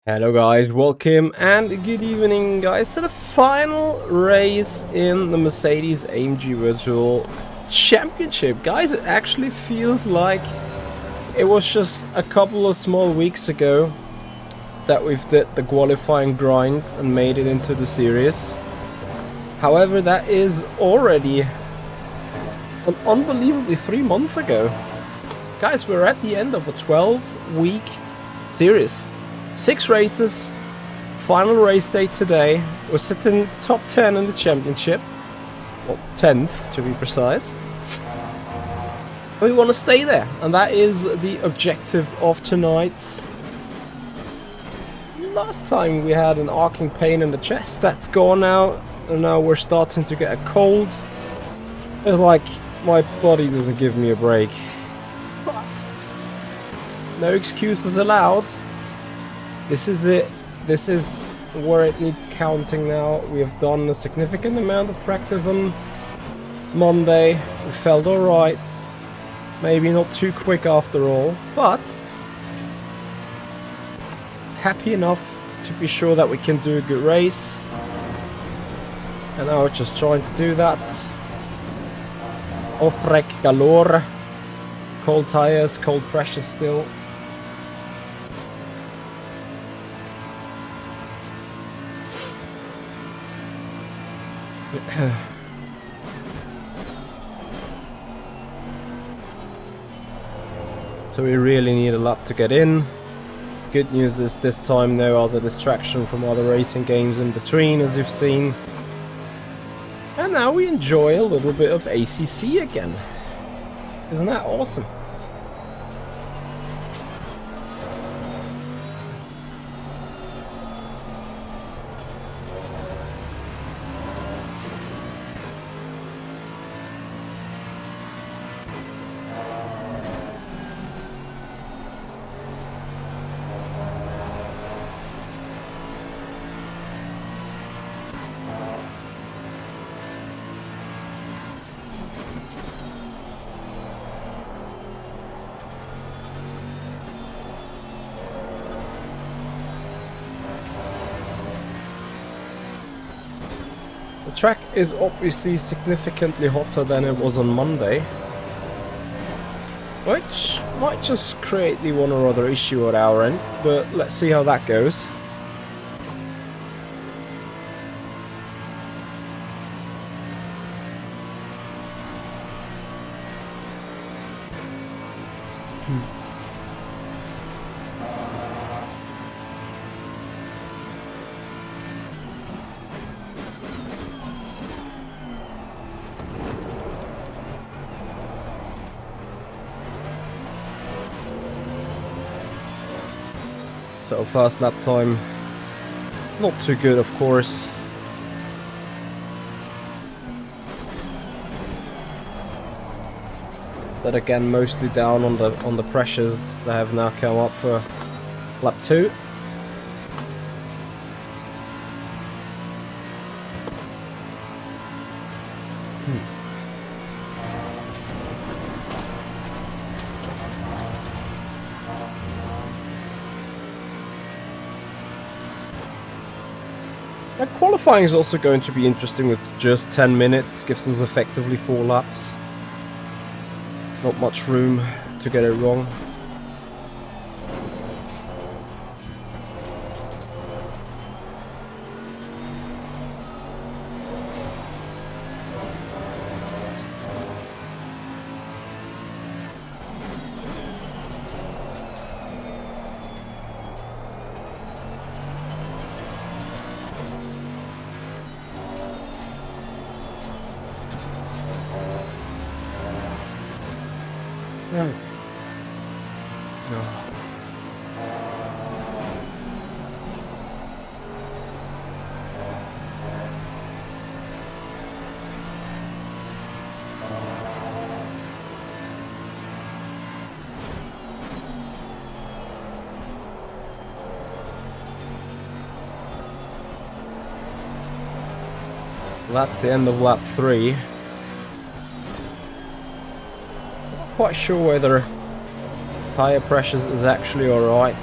Hello guys, welcome and good evening guys to the final race in the Mercedes AMG Virtual Championship. Guys, it actually feels like it was just a couple of small weeks ago that we've did the qualifying grind and made it into the series. However, that is already an unbelievably 3 months ago. Guys, we're at the end of a 12-week series. 6 races, final race day today. We're sitting top 10 in the championship, well, 10th to be precise. We want to stay there, and that is the objective of tonight. Last time we had an arcing pain in the chest, that's gone now, and now we're starting to get a cold. It's like my body doesn't give me a break, but no excuses allowed. This is where it needs counting now. We have done a significant amount of practice on Monday. We felt alright. Maybe not too quick after all, but happy enough to be sure that we can do a good race. And now we're just trying to do that. Off track galore. Cold tires, cold pressure still. So we really need a lap to get in. Good news is this time no other distraction from other racing games in between, as you've seen. And now we enjoy a little bit of ACC again. Isn't that awesome? The track is obviously significantly hotter than it was on Monday, which might just create the one or other issue at our end, but let's see how that goes. So first lap time, not too good of course. But again, mostly down on the pressures that have now come up for lap 2. Now, qualifying is also going to be interesting with just 10 minutes, gives us effectively 4 laps. Not much room to get it wrong. No. That's the end of lap 3. Not quite sure whether tire pressures is actually alright.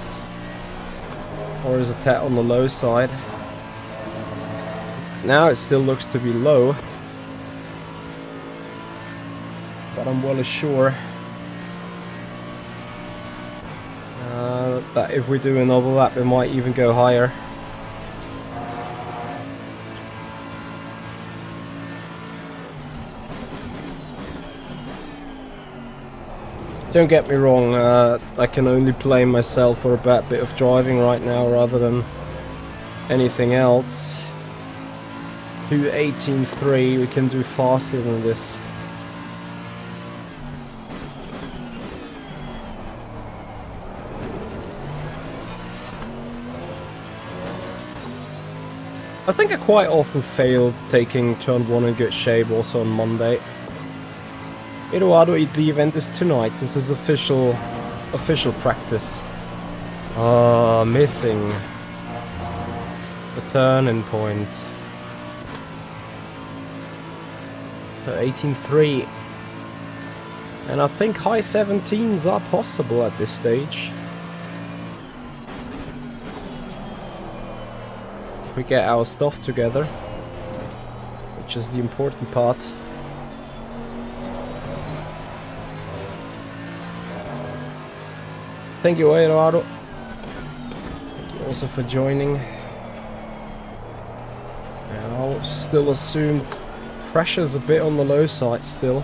or is a tad on the low side. Now it still looks to be low, but I'm well assured that if we do another lap it might even go higher. Don't get me wrong, I can only blame myself for a bad bit of driving right now rather than anything else. 2:18.3, we can do faster than this. I think I quite often failed taking turn 1 in good shape also on Monday. Eduardo, the event is tonight. This is official practice. Missing the turning points. So 18.3. And I think high 17s are possible at this stage. If we get our stuff together, which is the important part. Thank you, Eduardo. Thank you also for joining. And I'll still assume pressure's a bit on the low side still.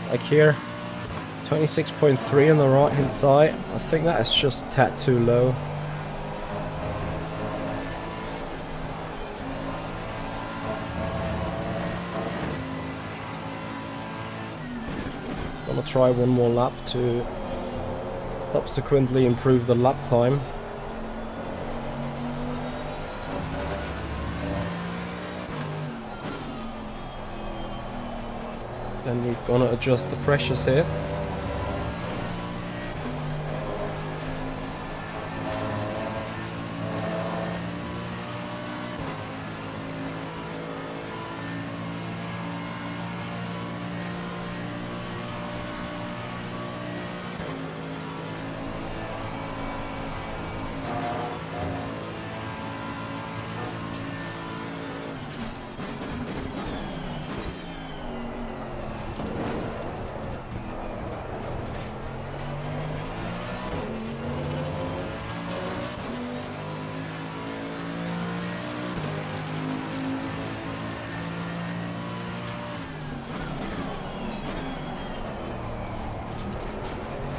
Like here, 26.3 on the right hand side. I think that is just a tad too low. Gonna try one more lap to subsequently improve the lap time. Then we're gonna adjust the pressures here.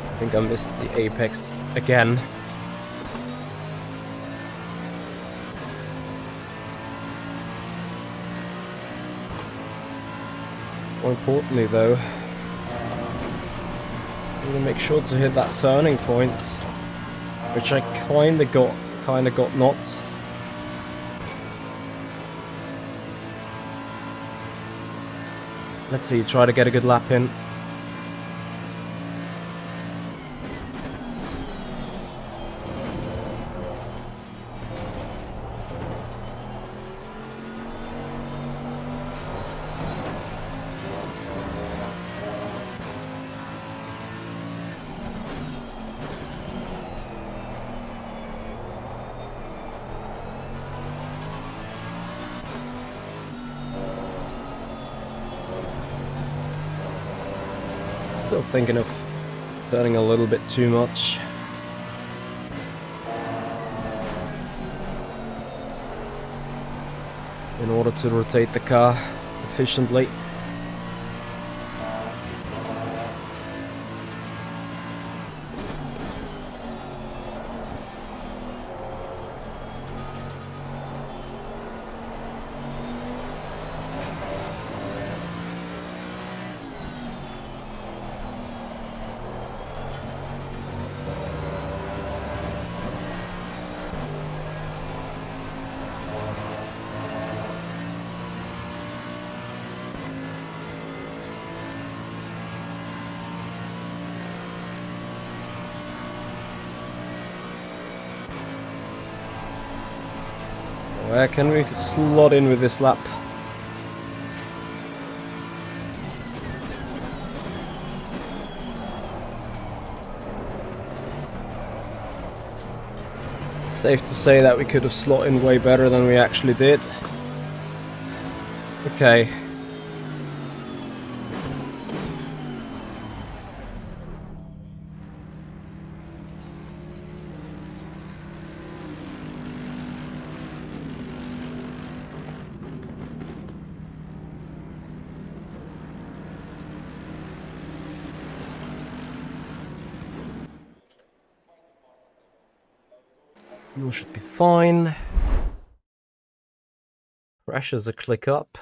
I think I missed the apex again. More importantly though, I'm gonna make sure to hit that turning point, which I kinda got not. Let's see, try to get a good lap in. Still thinking of turning a little bit too much. In order to rotate the car efficiently. Where can we slot in with this lap? Safe to say that we could have slot in way better than we actually did. Okay. Fuel should be fine. Pressure's a click up.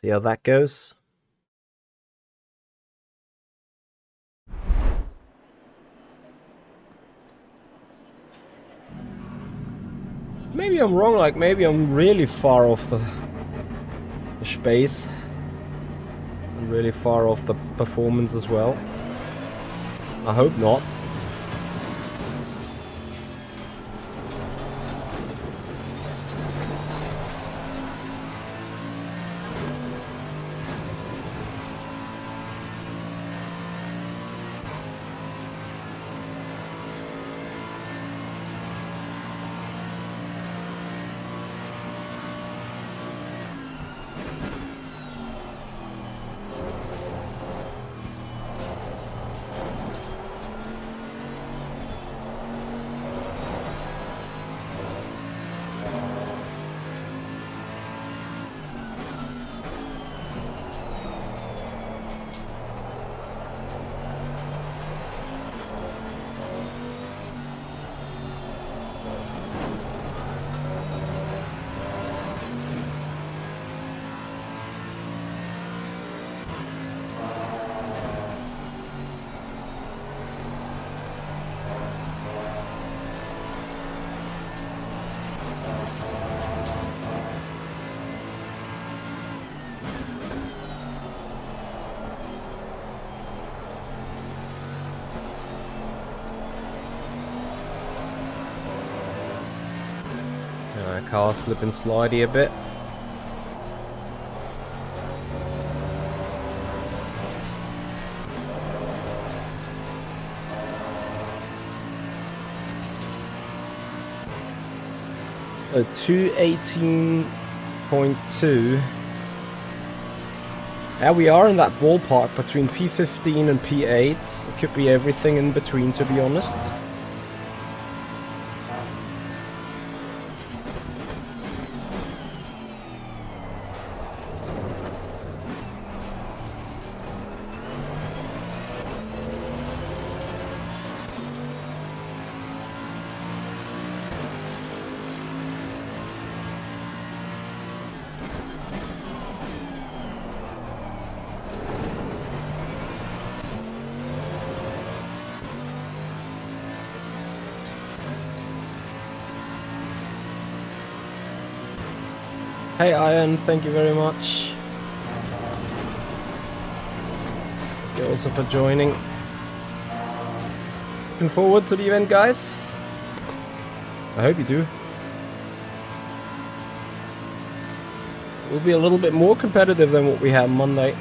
See how that goes. Maybe I'm wrong, like maybe I'm really far off the space. And really far off the performance as well. I hope not. Car slipping slidey a bit. A 218.2. Yeah, we are in that ballpark between P15 and P8. It could be everything in between, to be honest. Hey Iron, thank you very much. Thank you also for joining. Looking forward to the event, guys. I hope you do. We'll be a little bit more competitive than what we had Monday.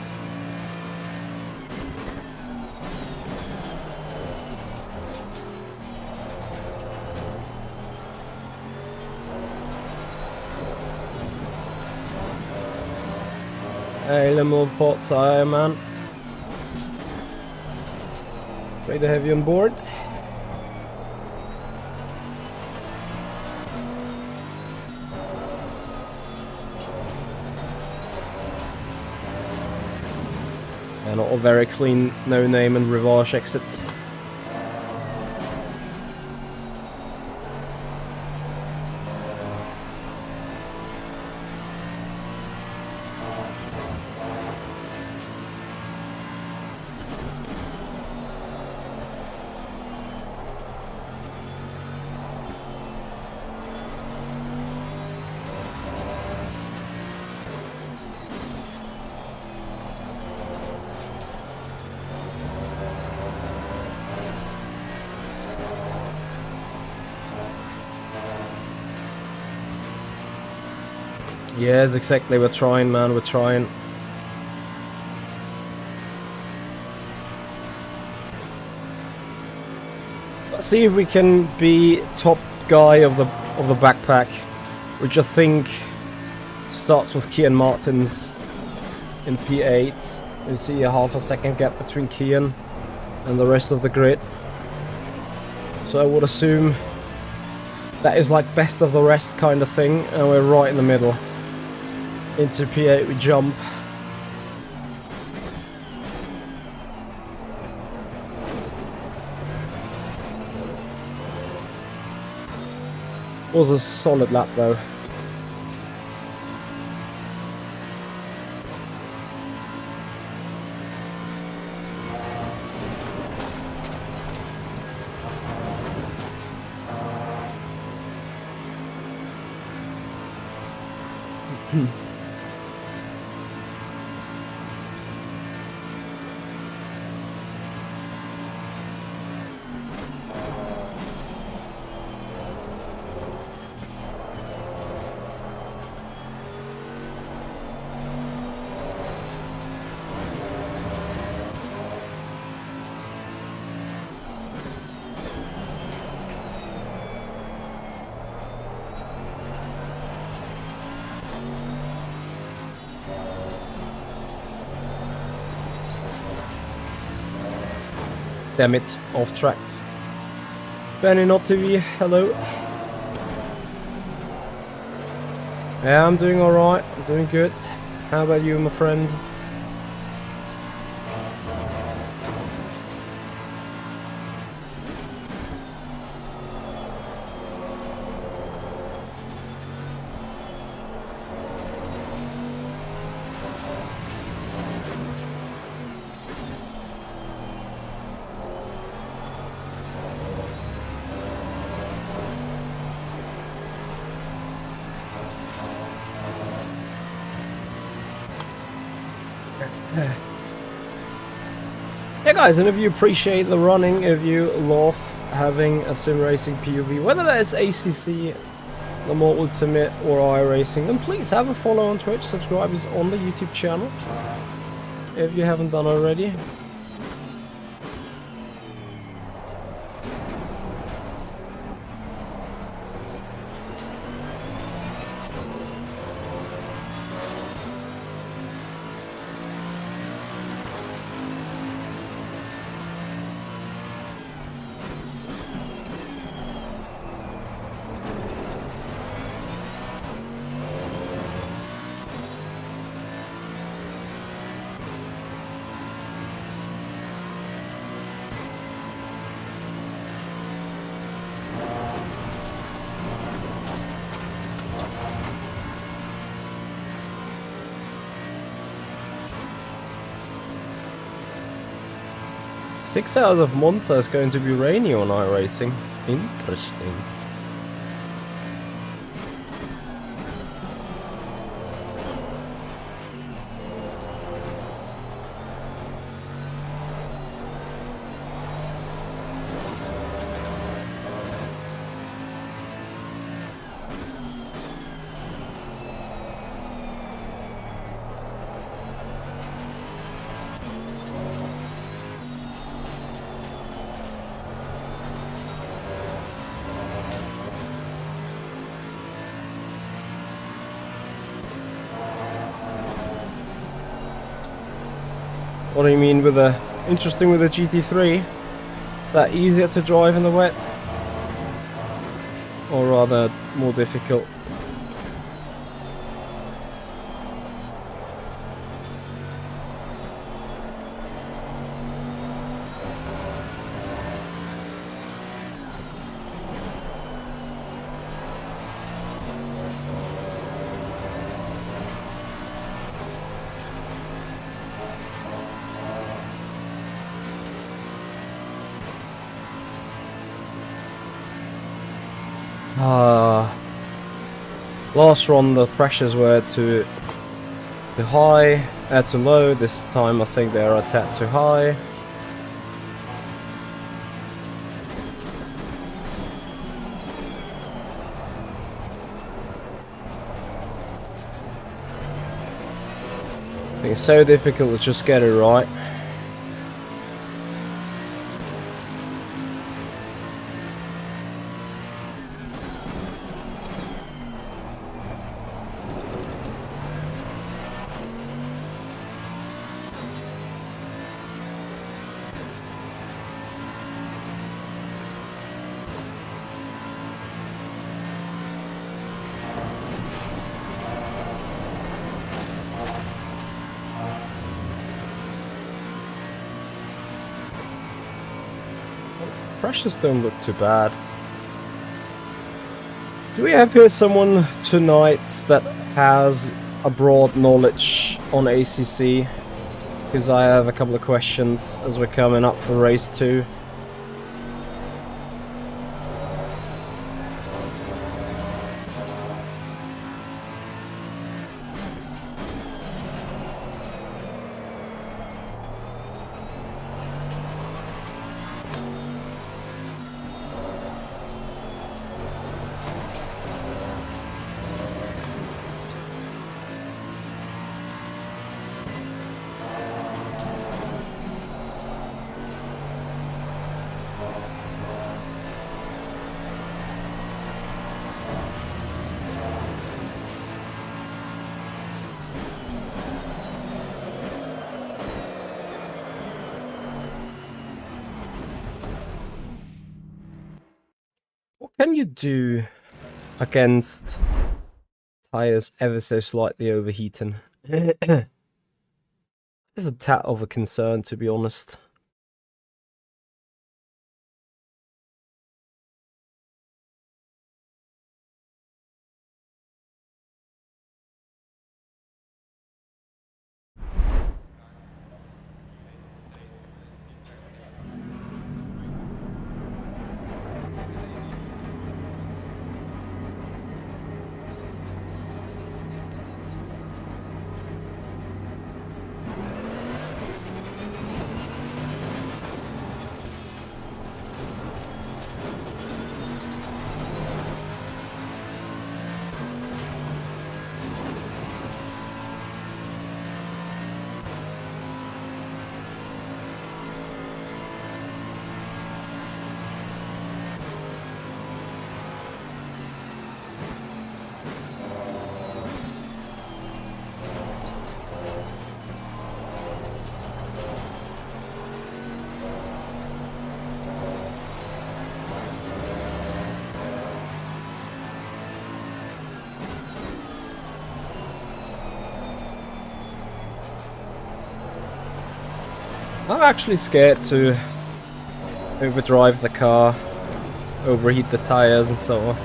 Hey, Lemon of Pots, hi man. Great to have you on board. And all very clean, no name and Rivage exits. Yes, exactly. We're trying, man. We're trying. Let's see if we can be top guy of the backpack, which I think starts with Kian Martins in P8. You see a half a second gap between Kian and the rest of the grid. So I would assume that is like best of the rest kind of thing, and we're right in the middle. Into P8 we jump. Was a solid lap though. Damn it, off track. Benny Not TV, hello. Yeah, I'm doing alright, I'm doing good. How about you, my friend? Yeah guys, and if you appreciate the running, if you love having a sim racing POV, whether that is ACC, the more Ultimate or iRacing, then please have a follow on Twitch, subscribe us on the YouTube channel if you haven't done already. Six hours of Monza is going to be rainy on iRacing. Interesting. What do you mean with a interesting with a GT3? That easier to drive in the wet? Or rather more difficult? Last run the pressures were too high, too low. This time I think they are a tad too high. It's so difficult to just get it right. Pressures don't look too bad. Do we have here someone tonight that has a broad knowledge on ACC? Because I have a couple of questions as we're coming up for race 2. What can you do against tires ever so slightly overheating? It's a tad of a concern, to be honest. I'm actually scared to overdrive the car, overheat the tires and so on.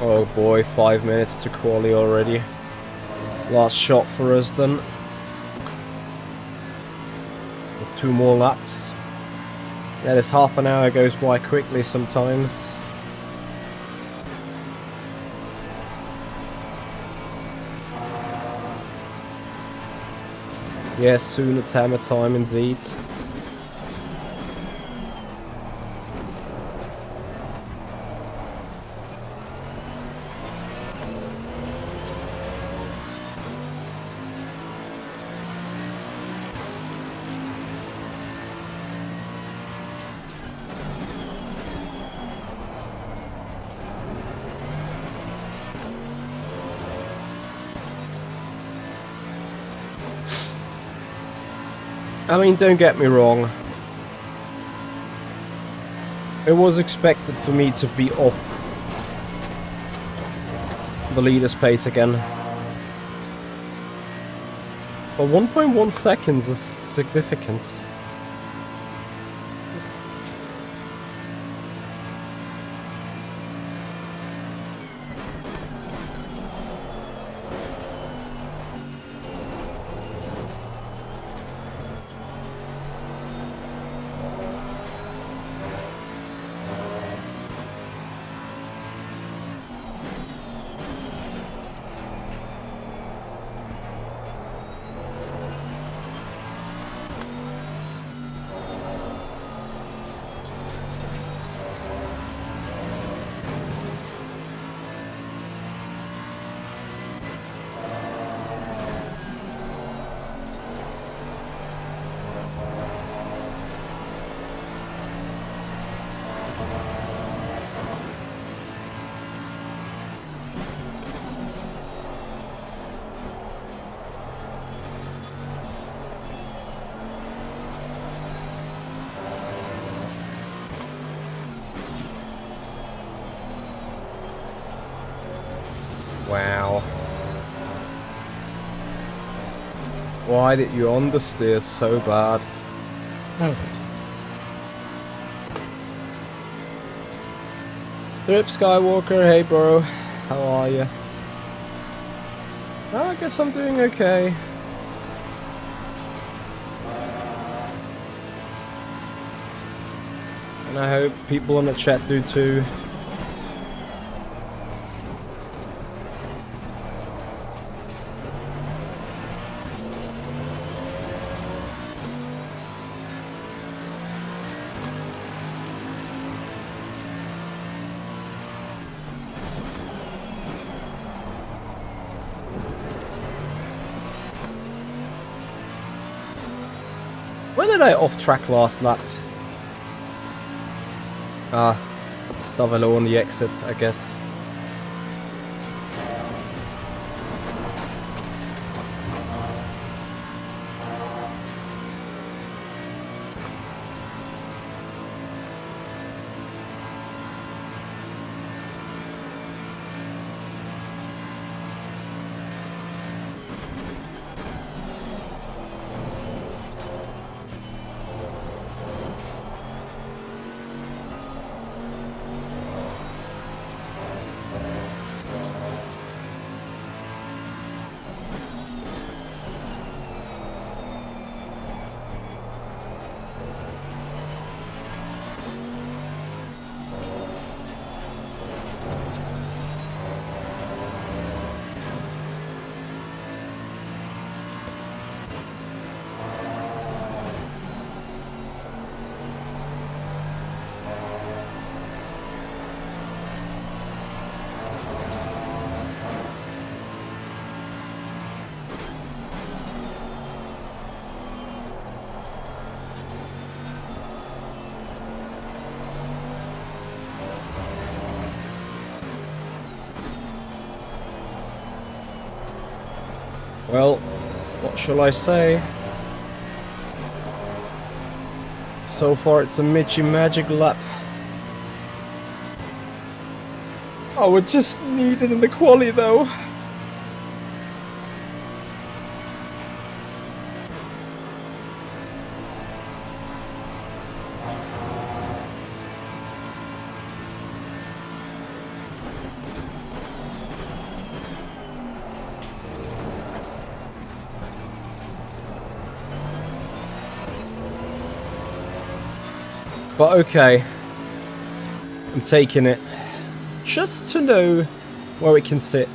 Oh boy, 5 minutes to quali already. Last shot for us then. With 2 more laps. Yeah, this half an hour goes by quickly sometimes. Yes, soon it's hammer time indeed. I mean, don't get me wrong. It was expected for me to be off the leader's pace again. But 1.1 seconds is significant. Wow. Why did you understeer so bad? Drip Skywalker, hey bro. How are you? Oh, I guess I'm doing okay. And I hope people in the chat do too. Where did I off track last lap? Ah, Stavelo on the exit, I guess. Well, what shall I say? So far it's a Michi magic lap. I would just need it in the quali though. But okay, I'm taking it just to know where we can sit.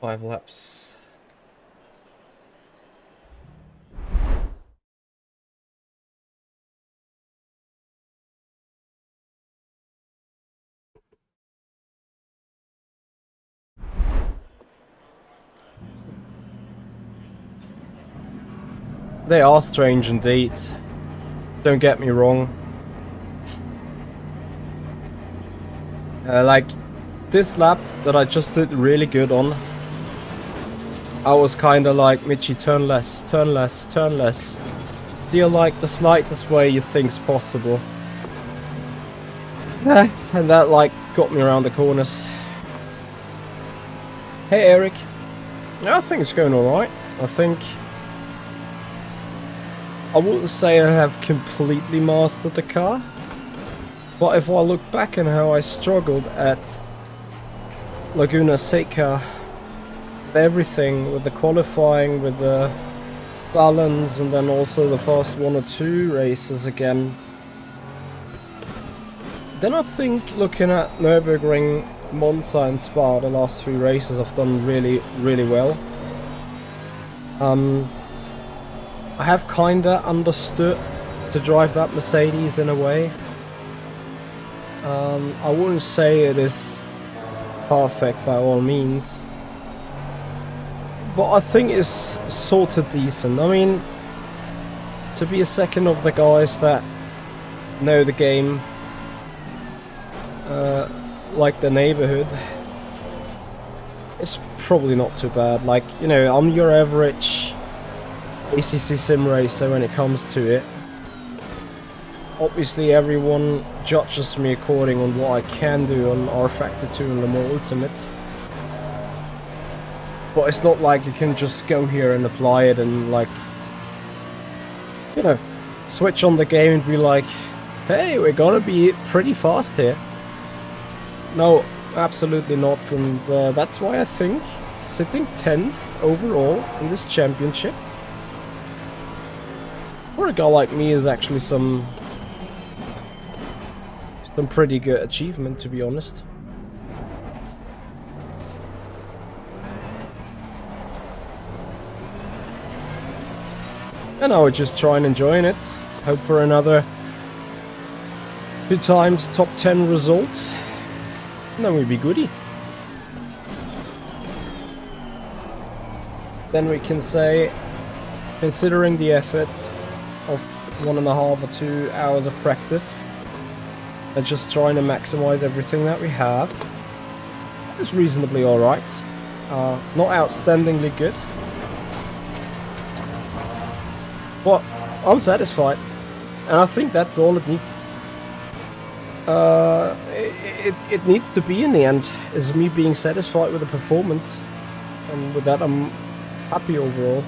Five laps. They are strange indeed. Don't get me wrong. Like this lap that I just did really good on. I was kind of like, Michi, turn less, turn less, turn less. Steer like the slightest way you think's possible. And that like got me around the corners. Hey Eric. Yeah, I think it's going alright. I think I wouldn't say I have completely mastered the car, but if I look back on how I struggled at Laguna Seca, everything with the qualifying, with the balance, and then also the first 1 or 2 races again, then I think looking at Nürburgring, Monza and Spa, the last 3 races, I've done really, really well. I have kinda understood to drive that Mercedes in a way. I wouldn't say it is perfect by all means, but I think it's sort of decent. I mean, to be a second of the guys that know the game like the neighborhood, it's probably not too bad. Like, you know, I'm your average ACC sim racer when it comes to it. Obviously, everyone judges me according on what I can do on R Factor 2 and the more Ultimate. But it's not like you can just go here and apply it and, like, you know, switch on the game and be like, hey, we're gonna be pretty fast here. No, absolutely not. And that's why I think sitting 10th overall in this championship for a guy like me is actually some pretty good achievement, to be honest. And I would just try and enjoying it. Hope for another 2 times top 10 results. And then we'd be goody. Then we can say, considering the effort of 1.5 or 2 hours of practice, and just trying to maximize everything that we have, it's reasonably alright. Not outstandingly good, but I'm satisfied, and I think that's all it needs. It needs to be in the end, is me being satisfied with the performance, and with that I'm happy overall.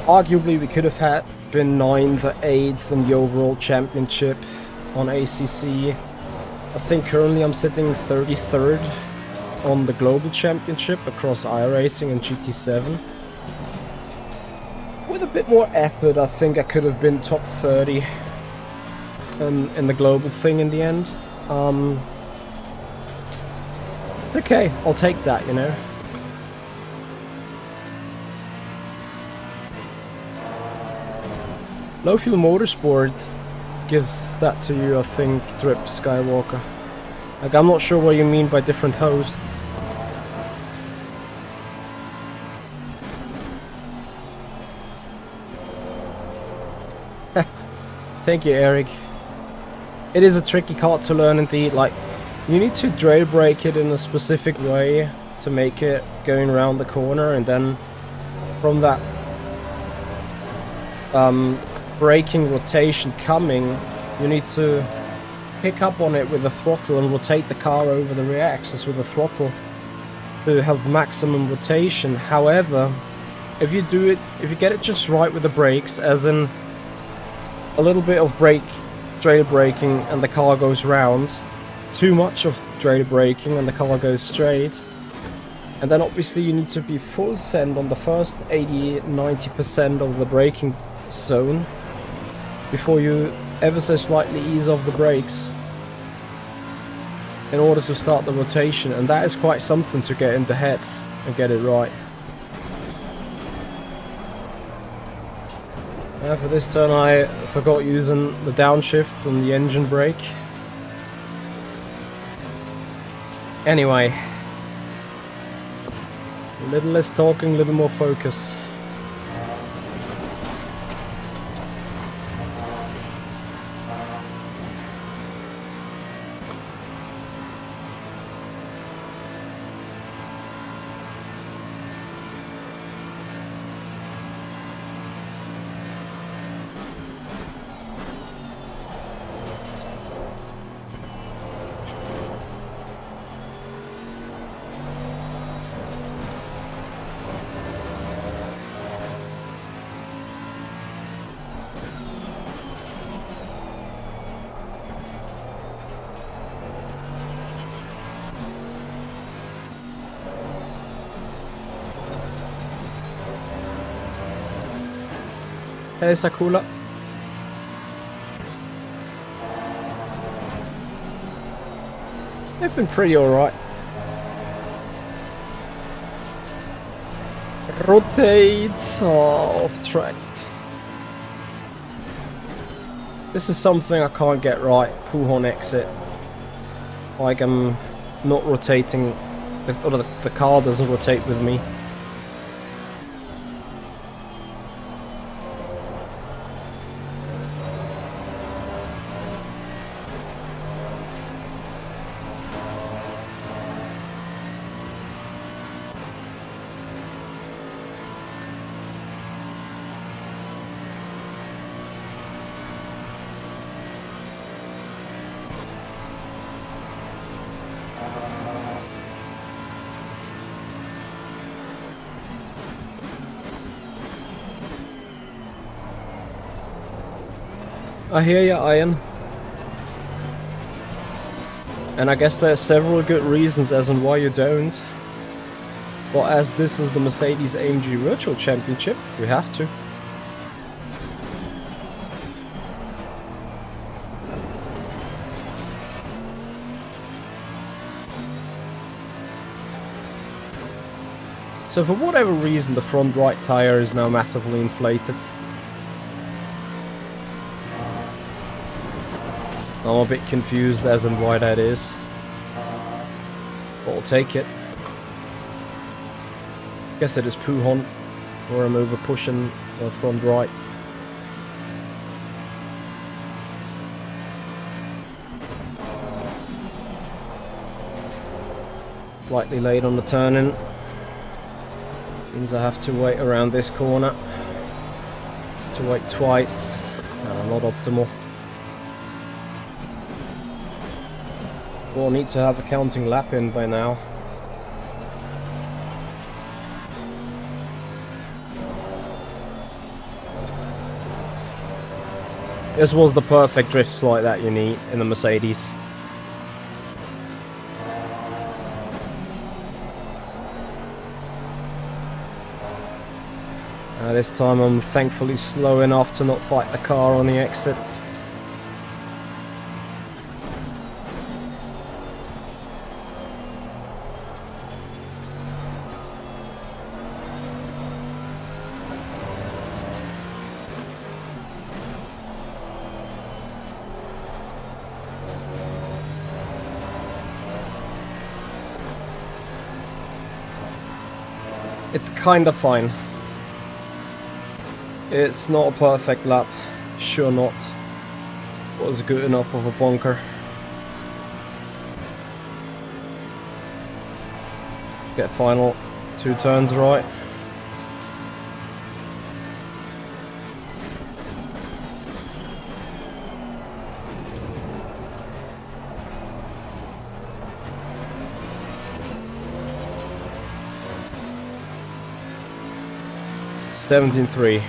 Arguably we could have been 9th or 8th in the overall championship on ACC. I think currently I'm sitting 33rd on the global championship across iRacing and GT7. With a bit more effort, I think I could have been top 30 in the global thing in the end. It's okay, I'll take that, you know. Low Fuel Motorsport gives that to you, I think, Drip Skywalker. Like, I'm not sure what you mean by different hosts. Thank you, Eric. It is a tricky kart to learn indeed. Like, you need to drail brake it in a specific way to make it going around the corner, and then from that braking rotation coming, you need to pick up on it with the throttle and rotate the car over the rear axis with the throttle to have maximum rotation. However, if you get it just right with the brakes, as in a little bit of trail braking and the car goes round, too much of trail braking and the car goes straight, and then obviously you need to be full send on the first 80-90% of the braking zone before you ever so slightly ease off the brakes in order to start the rotation, and that is quite something to get in the head and get it right. For this turn I forgot using the downshifts and the engine brake. Anyway, a little less talking, a little more focus. Hey Sakula. They've been pretty alright. Rotate off track. This is something I can't get right. Pull-on exit. Like I'm not rotating, or the car doesn't rotate with me. I hear you, Ian. And I guess there's several good reasons as in why you don't. But as this is the Mercedes AMG Virtual Championship, we have to. So for whatever reason, the front right tire is now massively inflated. I'm a bit confused as in why that is. But I'll take it. Guess it is Puhon, or I'm over pushing the front right. Slightly late on the turn-in. Means I have to wait around this corner. Have to wait twice. Not optimal. We'll need to have a counting lap in by now. This was the perfect drift slide that you need in the Mercedes. This time I'm thankfully slow enough to not fight the car on the exit. It's kinda fine. It's not a perfect lap, sure not. Was good enough of a bunker. Get final 2 turns right. $17.3.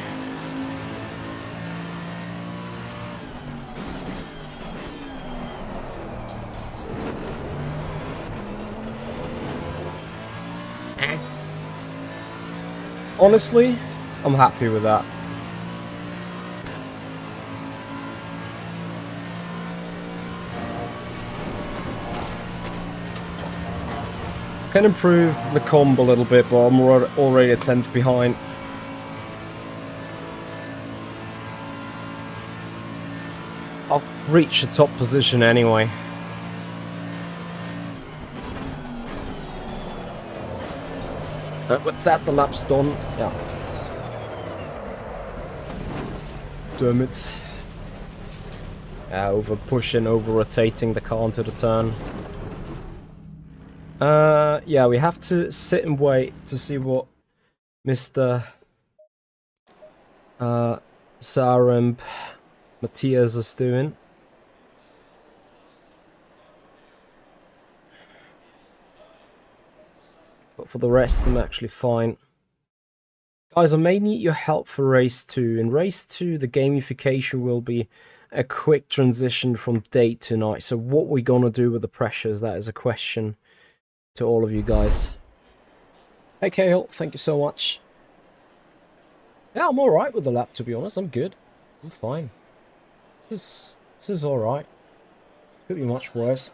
Honestly, I'm happy with that. Can improve the comb a little bit, but I'm already a 10th behind. I'll reach the top position anyway. With that, the lap's done. Yeah. Damn it. Over pushing, over rotating the car into the turn. Yeah, we have to sit and wait to see what Mr. Sarem Matthias is doing. But for the rest, I'm actually fine. Guys, I may need your help for race 2. In race 2, the gamification will be a quick transition from day to night. So what we're gonna do with the pressures, that is a question to all of you guys. Hey Cahill, thank you so much. Yeah, I'm alright with the lap, to be honest. I'm good. I'm fine. This is alright. Could be much worse.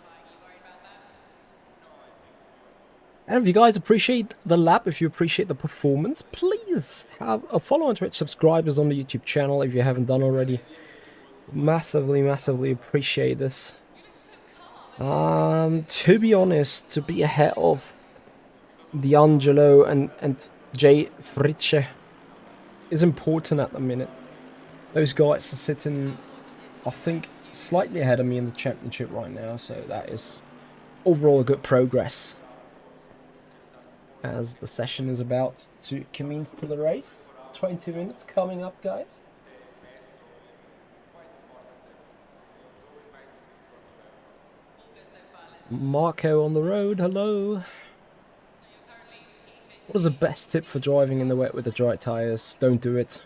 And if you guys appreciate the lap, if you appreciate the performance, please have a follow on Twitch, subscribers on the YouTube channel if you haven't done already. Massively, massively appreciate this. To be honest, to be ahead of D'Angelo and Jay Fritche is important at the minute. Those guys are sitting, I think, slightly ahead of me in the championship right now, so that is overall a good progress. As the session is about to commence to the race. 20 minutes coming up, guys. Marco on the road, hello. What is the best tip for driving in the wet with the dry tyres? Don't do it.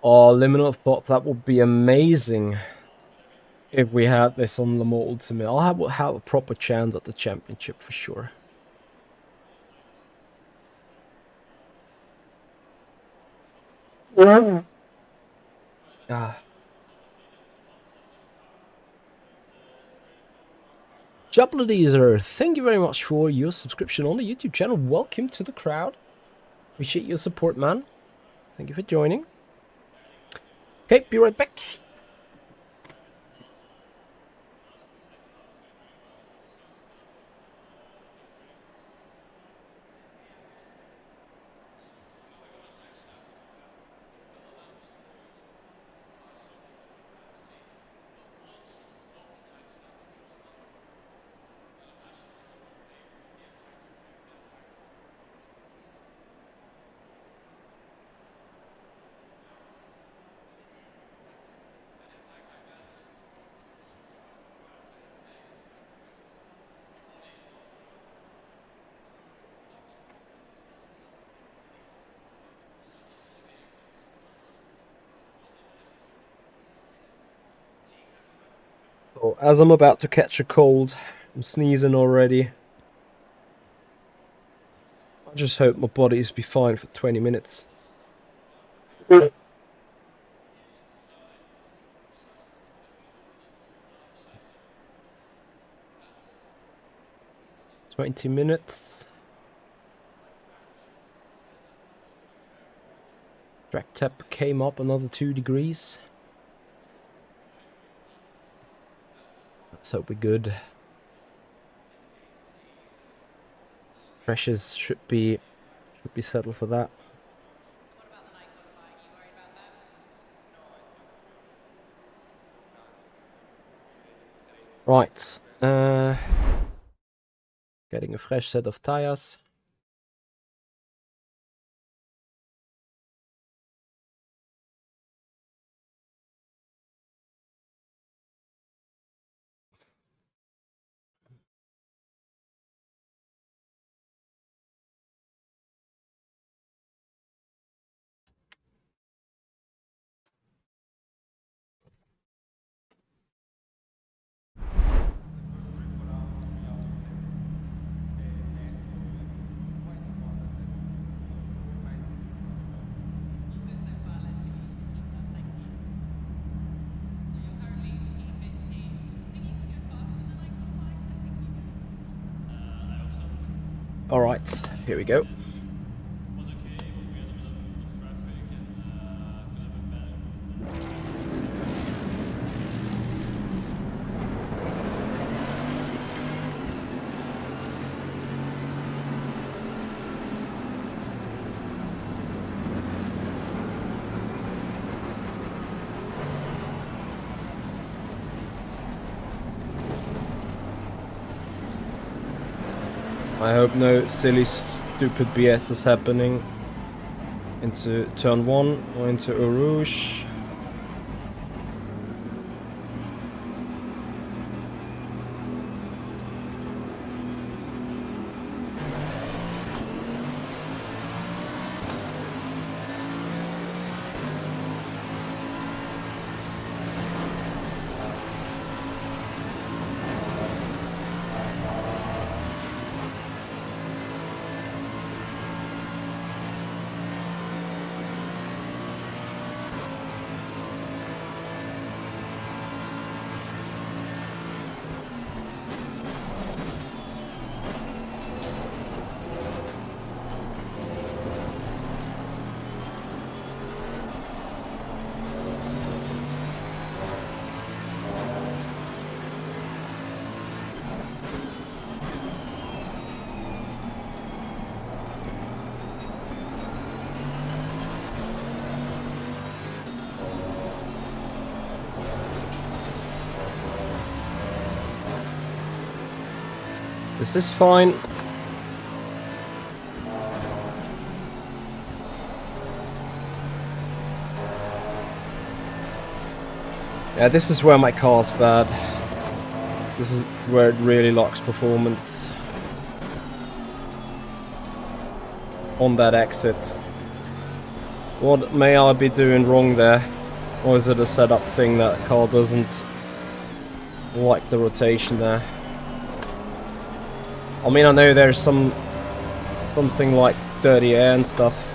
Oh, Liminal thought that would be amazing if we had this on Le Mans Ultimate. I'll have a proper chance at the championship for sure. Ah. Jubladizer, thank you very much for your subscription on the YouTube channel. Welcome to the crowd. Appreciate your support, man. Thank you for joining. Okay, be right back. So, as I'm about to catch a cold, I'm sneezing already. I just hope my body's be fine for 20 minutes. 20 minutes. Track temp came up another 2 degrees. Let's hope we're good. Pressures should be settled for that. Right. Getting a fresh set of tires. All right, here we go. I hope no silly, stupid BS is happening into turn 1 or into Eau Rouge. This is fine. Yeah, this is where my car's bad. This is where it really locks performance. On that exit. What may I be doing wrong there? Or is it a setup thing that car doesn't like the rotation there? I mean, I know there's something like dirty air and stuff.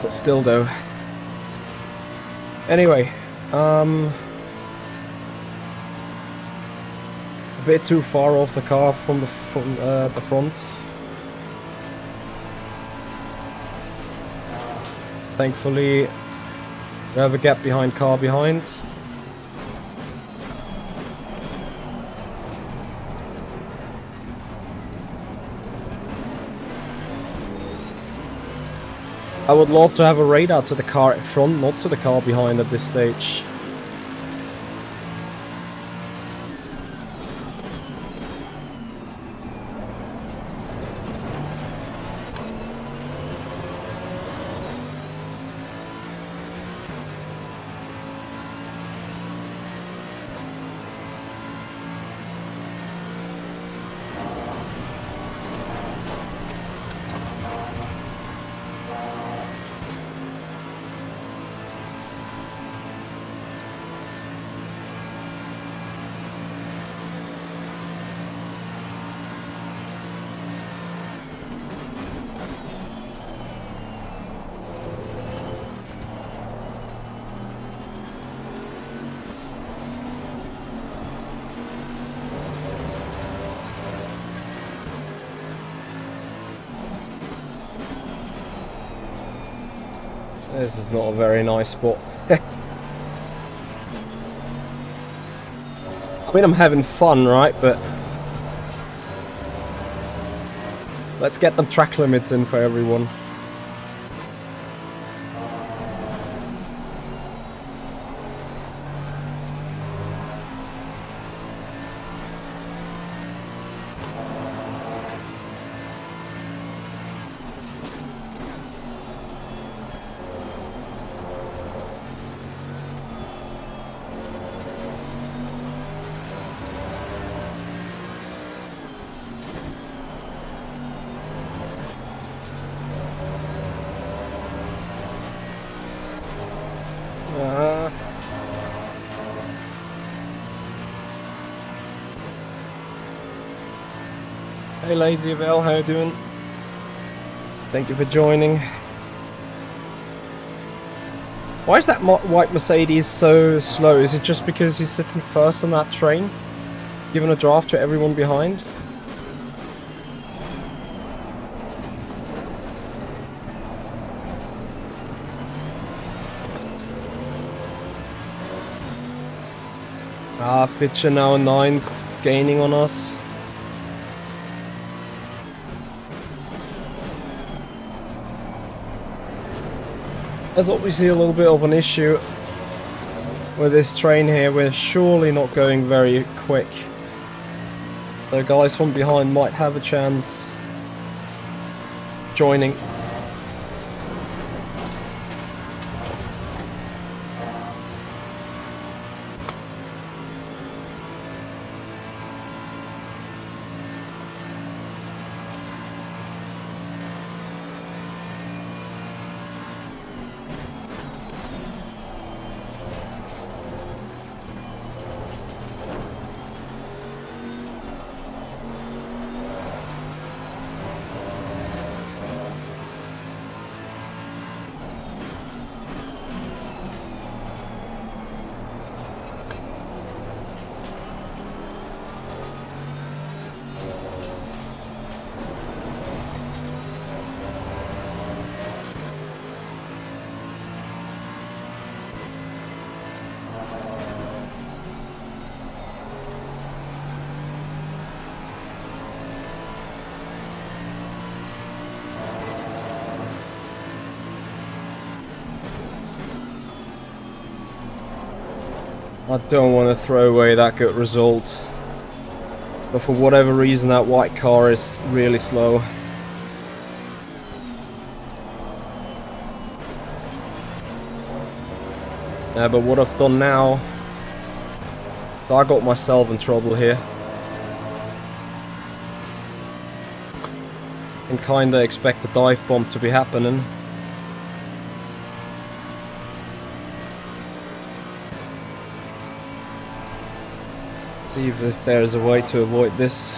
But still though. Anyway, a bit too far off the car from the front. Thankfully, we have a gap behind car behind. I would love to have a radar to the car in front, not to the car behind at this stage. This is not a very nice spot. I mean, I'm having fun, right? But let's get them track limits in for everyone. Hey Lazy Vel, how you doing? Thank you for joining. Why is that white Mercedes so slow? Is it just because he's sitting first on that train? Giving a draft to everyone behind? Fitcher now 9th, gaining on us. There's obviously a little bit of an issue with this train here. We're surely not going very quick. The guys from behind might have a chance joining. I don't want to throw away that good result, but for whatever reason that white car is really slow. But what I've done now, I got myself in trouble here. And kinda expect the dive bomb to be happening. See if there's a way to avoid this.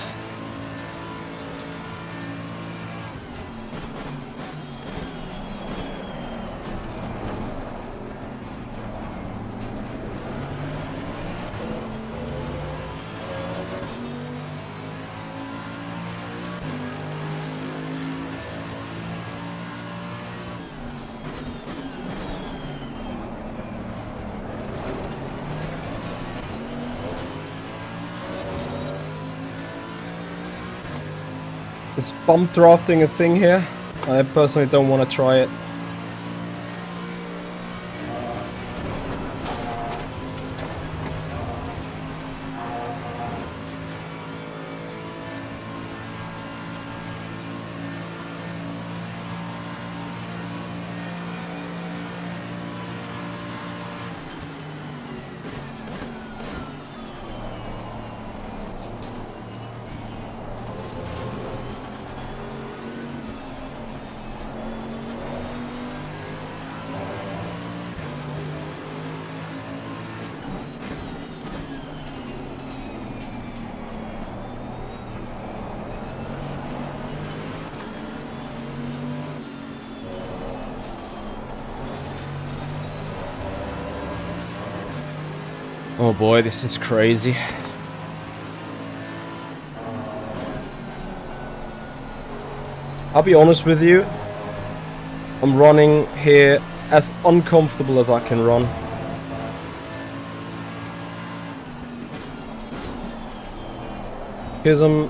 Is bump drafting a thing here? I personally don't want to try it. Oh boy, this is crazy. I'll be honest with you, I'm running here as uncomfortable as I can run. Because I'm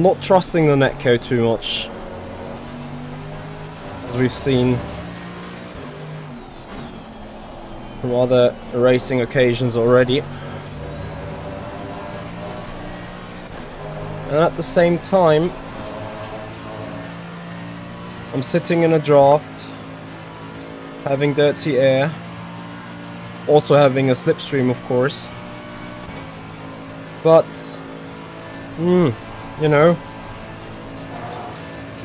not trusting the netcode too much, as we've seen from other racing occasions already. And at the same time, I'm sitting in a draft, having dirty air, also having a slipstream, of course. But, you know,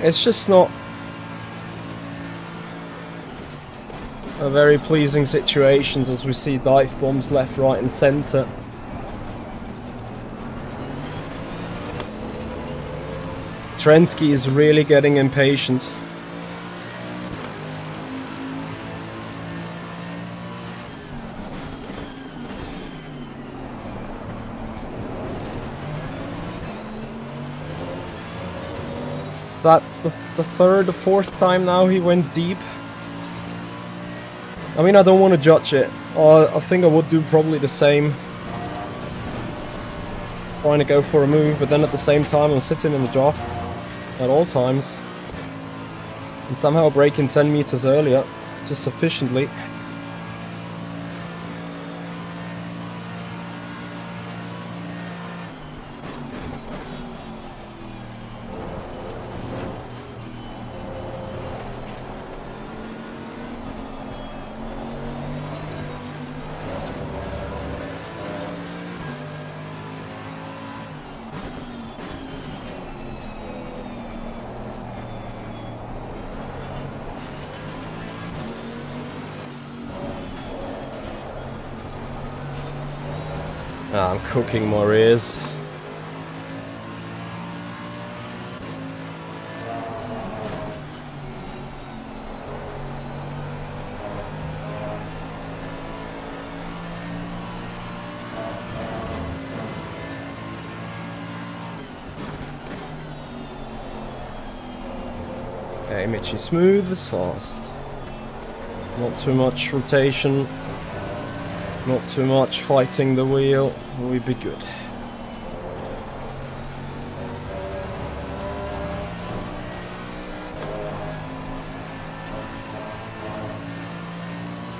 it's just not a very pleasing situation as we see dive bombs left, right and center. Trensky is really getting impatient. Is that the third or fourth time now he went deep? I mean, I don't want to judge it. I think I would do probably the same. Trying to go for a move, but then at the same time I'm sitting in the draft at all times. And somehow braking 10 meters earlier, just sufficiently. I'm cooking more ears. Okay, Mitchy, smooth as fast. Not too much rotation. Not too much fighting the wheel. We'd be good.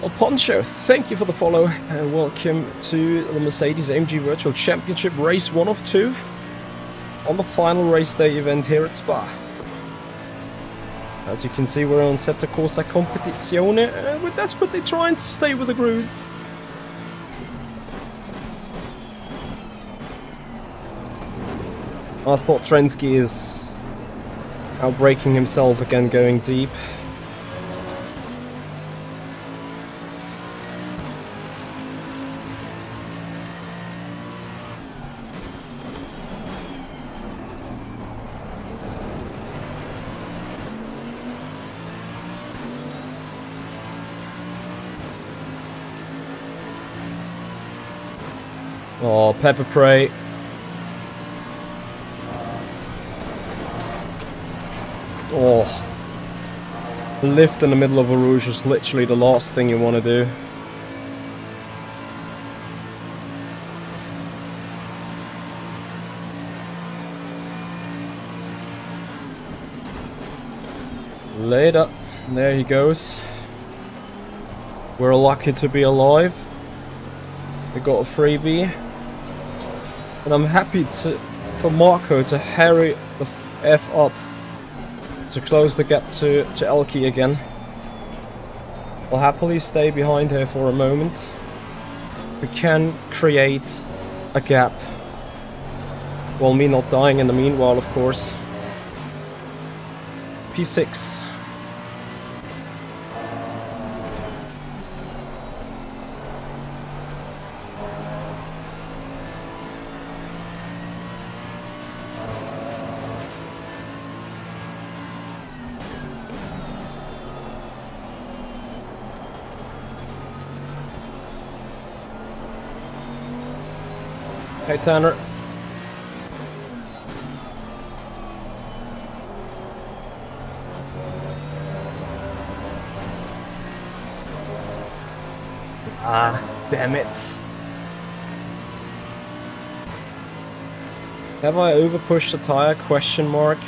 Well, Poncho, thank you for the follow and welcome to the Mercedes AMG Virtual Championship Race 1 of 2 on the final race day event here at Spa. As you can see, we're on Assetto Corsa Competizione and we're desperately trying to stay with the group. I thought Trensky is outbraking himself again, going deep. Oh, pepper spray. Oh. Lift in the middle of a rouge is literally the last thing you want to do. Later. There he goes. We're lucky to be alive. We got a freebie. And I'm happy for Marco to hurry the F up to close the gap to Elke again. I'll happily stay behind her for a moment. We can create a gap. Well, me not dying in the meanwhile, of course. P6. Hey, Tanner. Ah, damn it. Have I overpushed the tire? Question mark.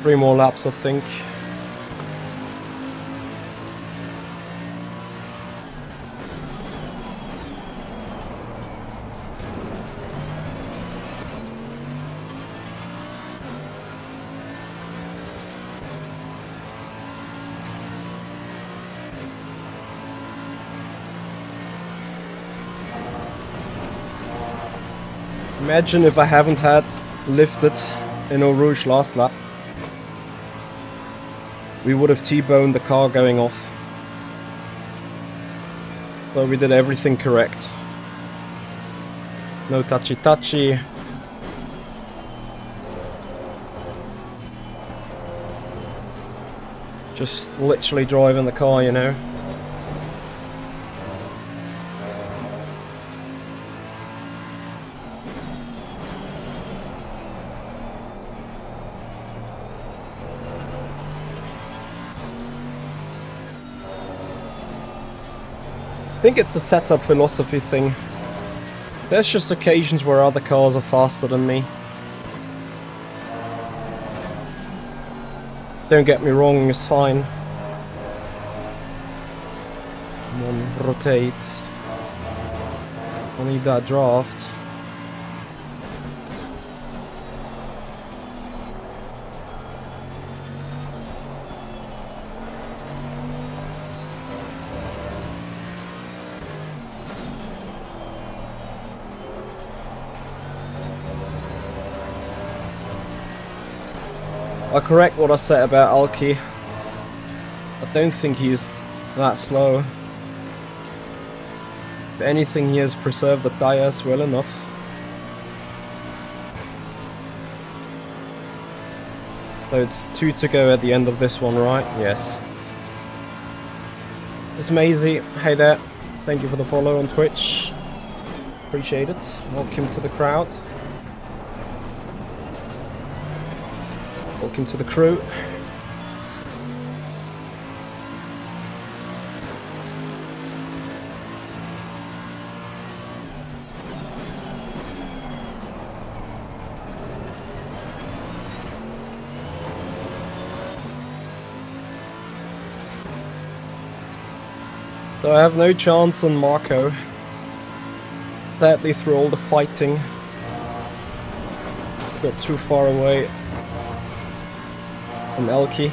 Three more laps, I think. Imagine if I haven't had lifted in Eau Rouge last lap. We would have T-boned the car going off. So we did everything correct. No touchy-touchy. Just literally driving the car, you know. I think it's a setup philosophy thing. There's just occasions where other cars are faster than me. Don't get me wrong, it's fine. Come on, rotate. I need that draft. I'll correct what I said about Elke. I don't think he's that slow. If anything, he has preserved the tires well enough. So it's 2 to go at the end of this one, right? Yes. This is Maisie. Hey there. Thank you for the follow on Twitch. Appreciate it. Welcome to the crowd. Welcome to the crew. So I have no chance on Marco. Sadly, through all the fighting, got too far away from Elke.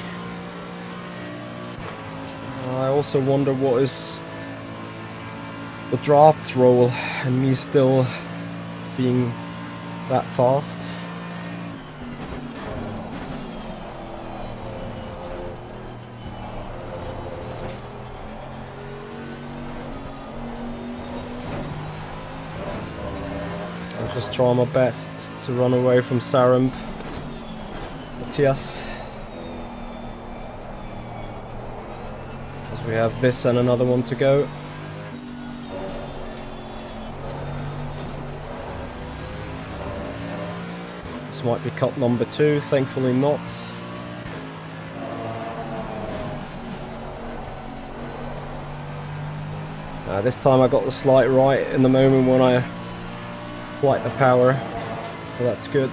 I also wonder what is the draft's role and me still being that fast. just try my best to run away from Sarum. Matthias. As we have this and another one to go. This might be cut number 2, thankfully not. This time I got the slight right in the moment when I applied the power, so that's good.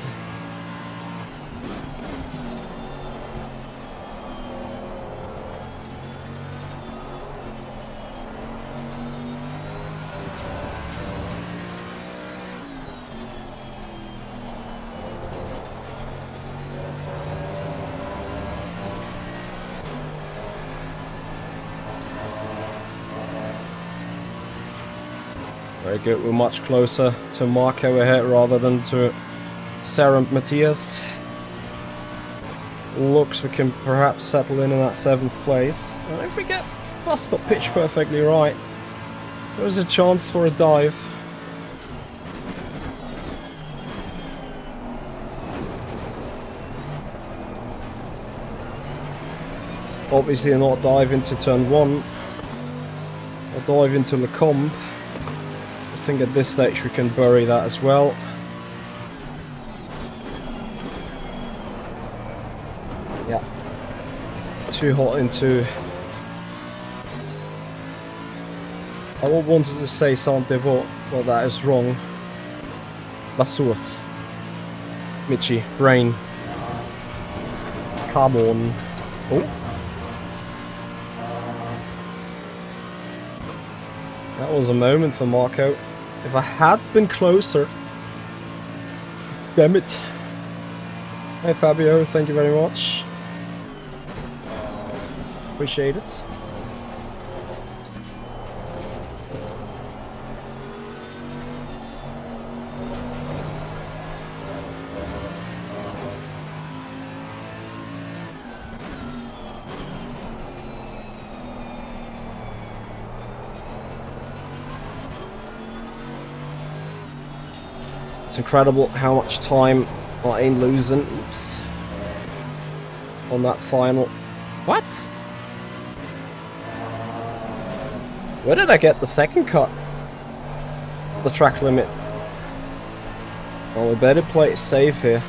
Very good, we're much closer to Marco ahead rather than to Sarah and Matthias. Looks we can perhaps settle in that 7th place. And if we get bus stop pitch perfectly right, there's a chance for a dive. Obviously not dive into turn 1, or dive into Le Combe. I think at this stage we can bury that as well. Yeah. Too hot into... I wanted to say Saint-Devot, but that is wrong. La Source. Michi, brain. Come on. Oh. That was a moment for Marco. If I had been closer. Damn it. Hey Fabio, thank you very much. Appreciate it. It's incredible how much time I ain't losing. Oops. On that final. What? Where did I get the second cut? The track limit. Well, we better play it safe here.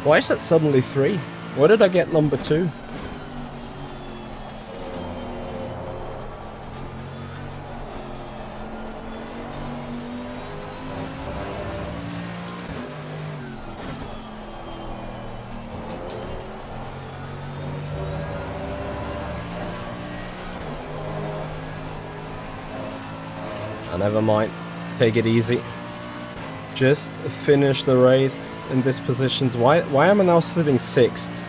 Why is that suddenly 3? Where did I get number 2? Never mind. Take it easy. Just finish the race in these positions. Why am I now sitting 6th?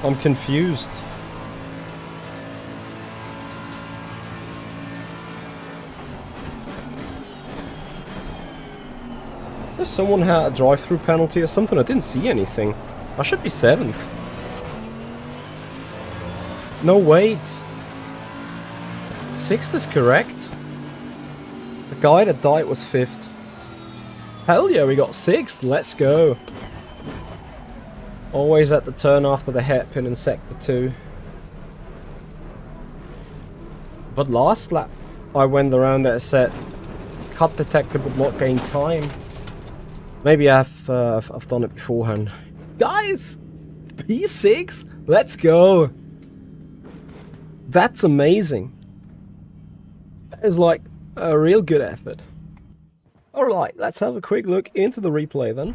I'm confused. Does someone have a drive-through penalty or something? I didn't see anything. I should be 7th. No, wait. 6th is correct. The guy that died was 5th. Hell yeah, we got 6th. Let's go. Always at the turn after the hairpin in sector 2. But last lap, I went around there and said, cut detected but not gain time. Maybe I've done it beforehand. Guys, P6. Let's go. That's amazing. That is like a real good effort. Alright, let's have a quick look into the replay then.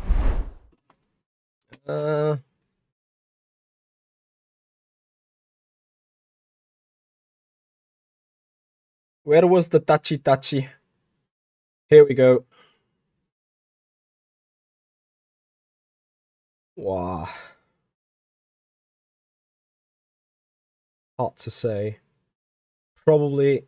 Where was the touchy? Here we go. Wow. Hard to say. Probably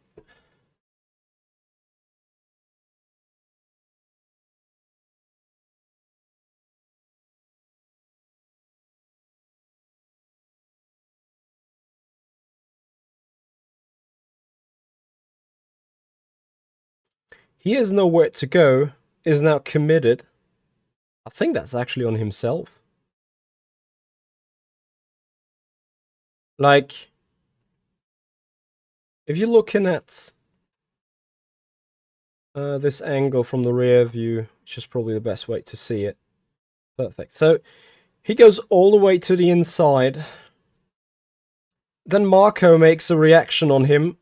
He has nowhere to go, is now committed. I think that's actually on himself. Like, if you're looking at this angle from the rear view, which is probably the best way to see it. Perfect. So he goes all the way to the inside. Then Marco makes a reaction on him.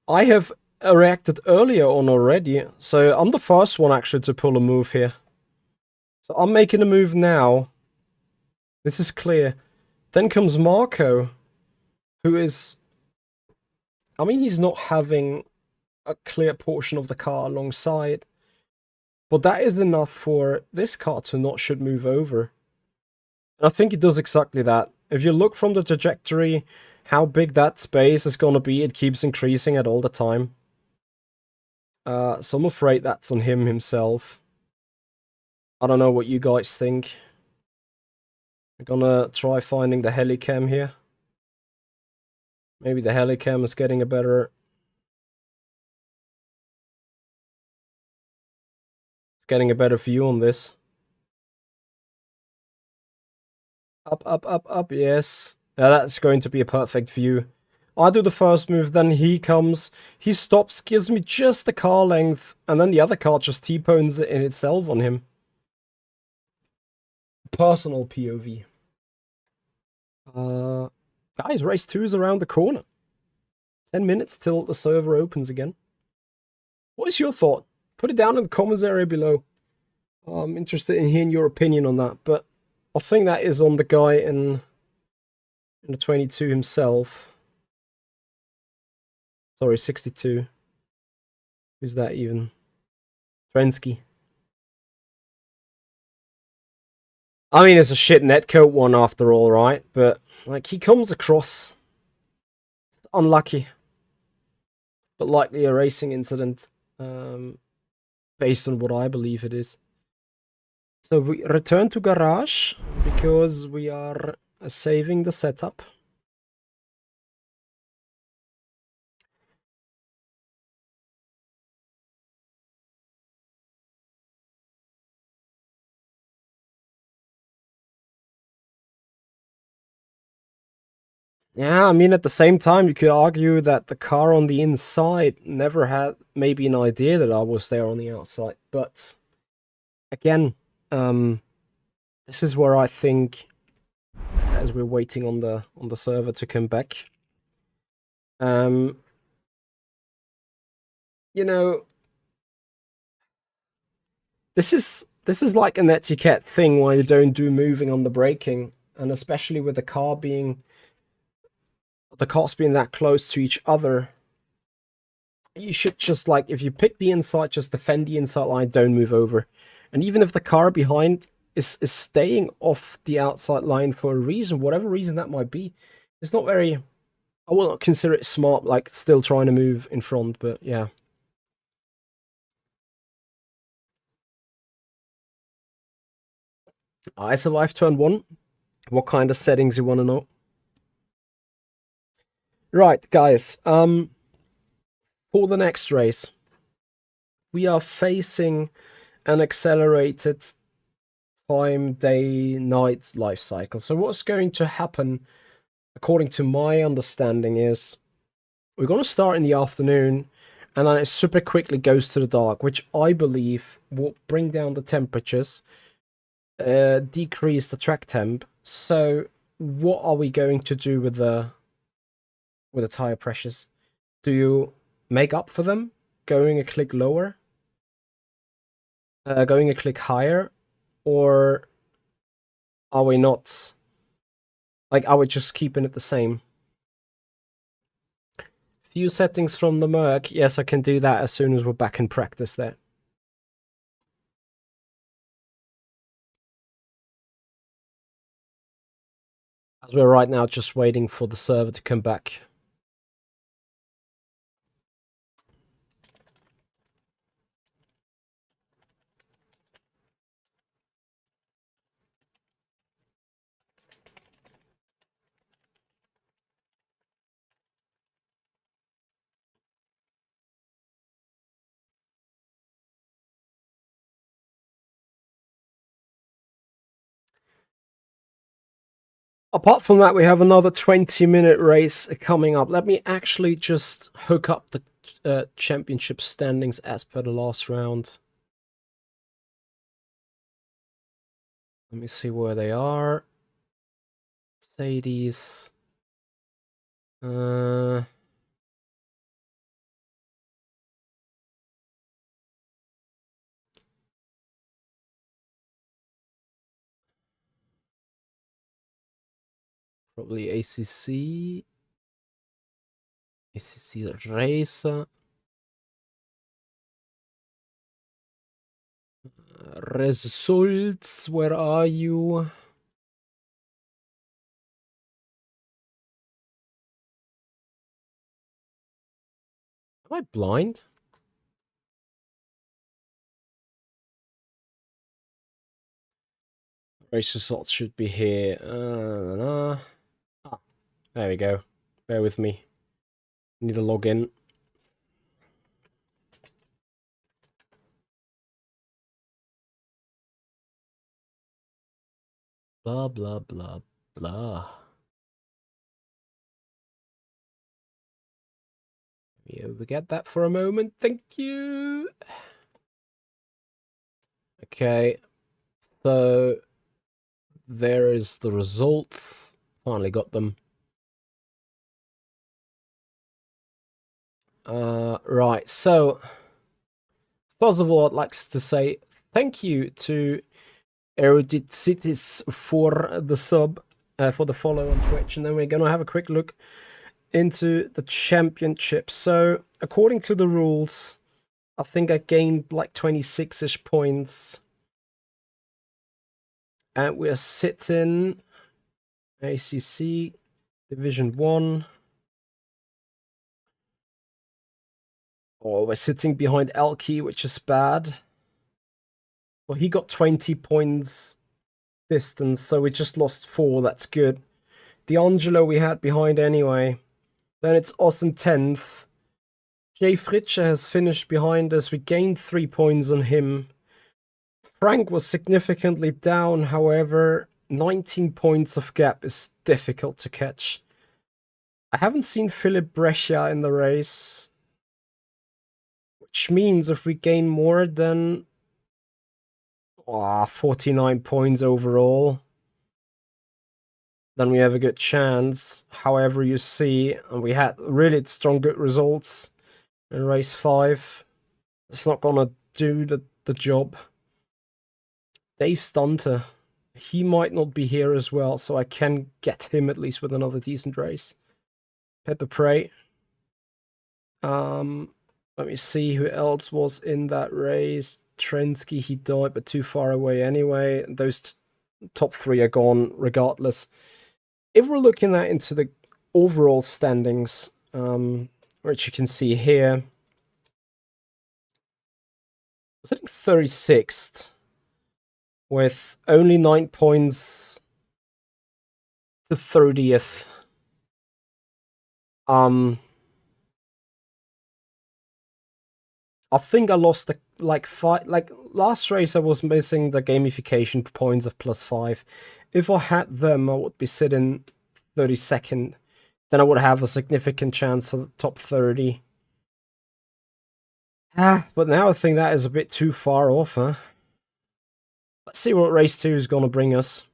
I have reacted earlier on already, so I'm the first one actually to pull a move here. So I'm making a move now. This is clear. Then comes Marco, who is... I mean, he's not having a clear portion of the car alongside. But that is enough for this car to not should move over. And I think it does exactly that. If you look from the trajectory, how big that space is going to be, it keeps increasing it all the time. So I'm afraid that's on him himself. I don't know what you guys think. I'm gonna try finding the helicam here. Maybe the helicam is getting a better... It's getting a better view on this. Up, up, up, up, yes. Yeah, that's going to be a perfect view. I do the first move, then he comes. He stops, gives me just the car length, and then the other car just T-pones it in itself on him. Personal POV. Guys, race 2 is around the corner. 10 minutes till the server opens again. What is your thought? Put it down in the comments area below. I'm interested in hearing your opinion on that, but I think that is on the guy in the 22 himself. Sorry, 62. Who's that even? Trensky. I mean, it's a shit netcoat one after all, right? But, like, he comes across unlucky. But likely a racing incident, based on what I believe it is. So we return to garage, because we are saving the setup. Yeah, I mean, at the same time, you could argue that the car on the inside never had maybe an idea that I was there on the outside. But again, this is where I think, as we're waiting on the server to come back, you know, this is like an etiquette thing where you don't do moving on the braking, and especially with the cars being that close to each other, you should just, like, if you pick the inside, just defend the inside line, don't move over. And even if the car behind is staying off the outside line for a reason, whatever reason that might be, it's not very... I will not consider it smart, like, still trying to move in front, but yeah. I survived turn 1. What kind of settings you want to know? Right, guys, for the next race, we are facing an accelerated time, day, night life cycle. So what's going to happen, according to my understanding, is we're going to start in the afternoon, and then it super quickly goes to the dark, which I believe will bring down the temperatures, decrease the track temp. So what are we going to do with the tire pressures? Do you make up for them going a click lower, going a click higher, or are we not? Like, are we just keeping it the same? Few settings from the Merc. Yes, I can do that as soon as we're back in practice there. As we're right now just waiting for the server to come back. Apart from that, we have another 20-minute race coming up. Let me actually just hook up the championship standings as per the last round. Let me see where they are. Mercedes. Probably ACC. ACC Racer. Results, where are you? Am I blind? Race results should be here. There we go. Bear with me. Need to log in. Blah, blah, blah, blah. Yeah, we get that for a moment. Thank you. Okay. So there is the results. Finally got them. Right. So first of all, I'd like to say thank you to Erudite Cities for the sub, for the follow on Twitch, and then we're gonna have a quick look into the championship. So according to the rules, I think I gained like 26-ish points, and we're sitting ACC Division 1. Oh, we're sitting behind Elke, which is bad. Well, he got 20 points distance, so we just lost 4. That's good. D'Angelo we had behind anyway. Then it's us in 10th. Jay Fritsche has finished behind us. We gained 3 points on him. Frank was significantly down, however, 19 points of gap is difficult to catch. I haven't seen Philip Brescia in the race, which means if we gain more than 49 points overall, then we have a good chance. However, you see, and we had really strong good results in race 5. It's not gonna do the job. Dave Stunter, he might not be here as well, so I can get him at least with another decent race. Pepper Prey. Let me see who else was in that race. Trensky, he died, but too far away anyway. Those top 3 are gone regardless. If we're looking at into the overall standings, which you can see here, I was sitting 36th with only 9 points to 30th. I think I lost like 5. Like last race, I was missing the gamification points of +5. If I had them, I would be sitting 32nd. Then I would have a significant chance for the top 30. But now I think that is a bit too far off, huh? Let's see what race 2 is going to bring us.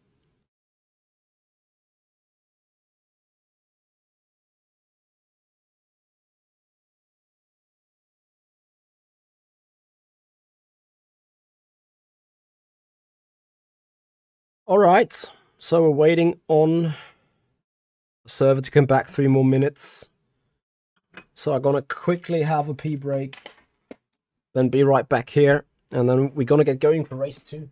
Alright, so we're waiting on the server to come back 3 more minutes. So I'm gonna quickly have a pee break, then be right back here, and then we're gonna get going for race 2.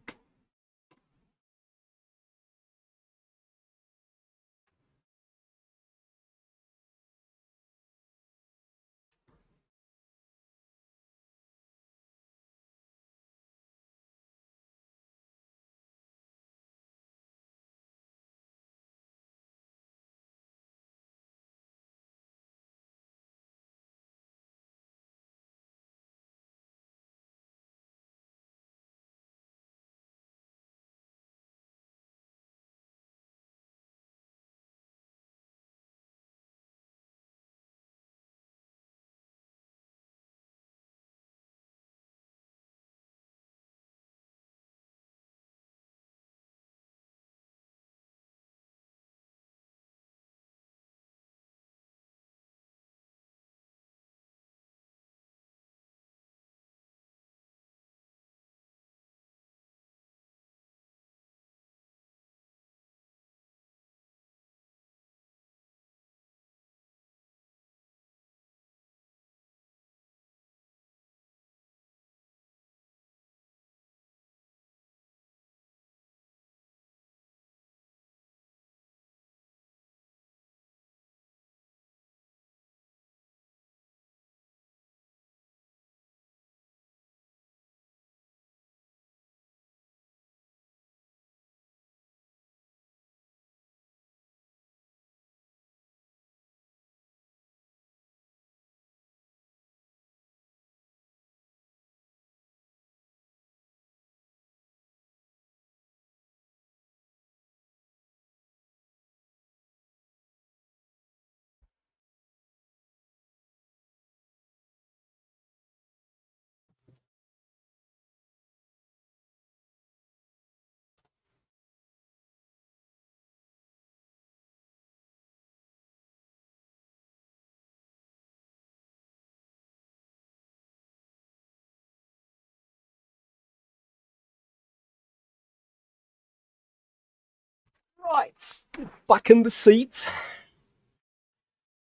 Right, back in the seat.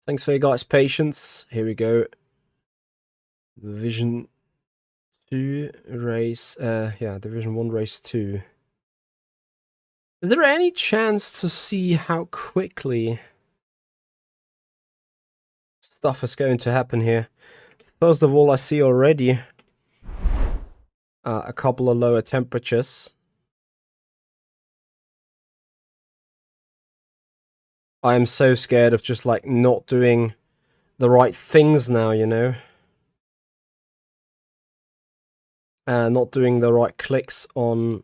Thanks for your guys' patience. Here we go. Division 2 race, Division 1 race 2. Is there any chance to see how quickly stuff is going to happen here? First of all, I see already a couple of lower temperatures. I am so scared of just like not doing the right things now, you know? Not doing the right clicks on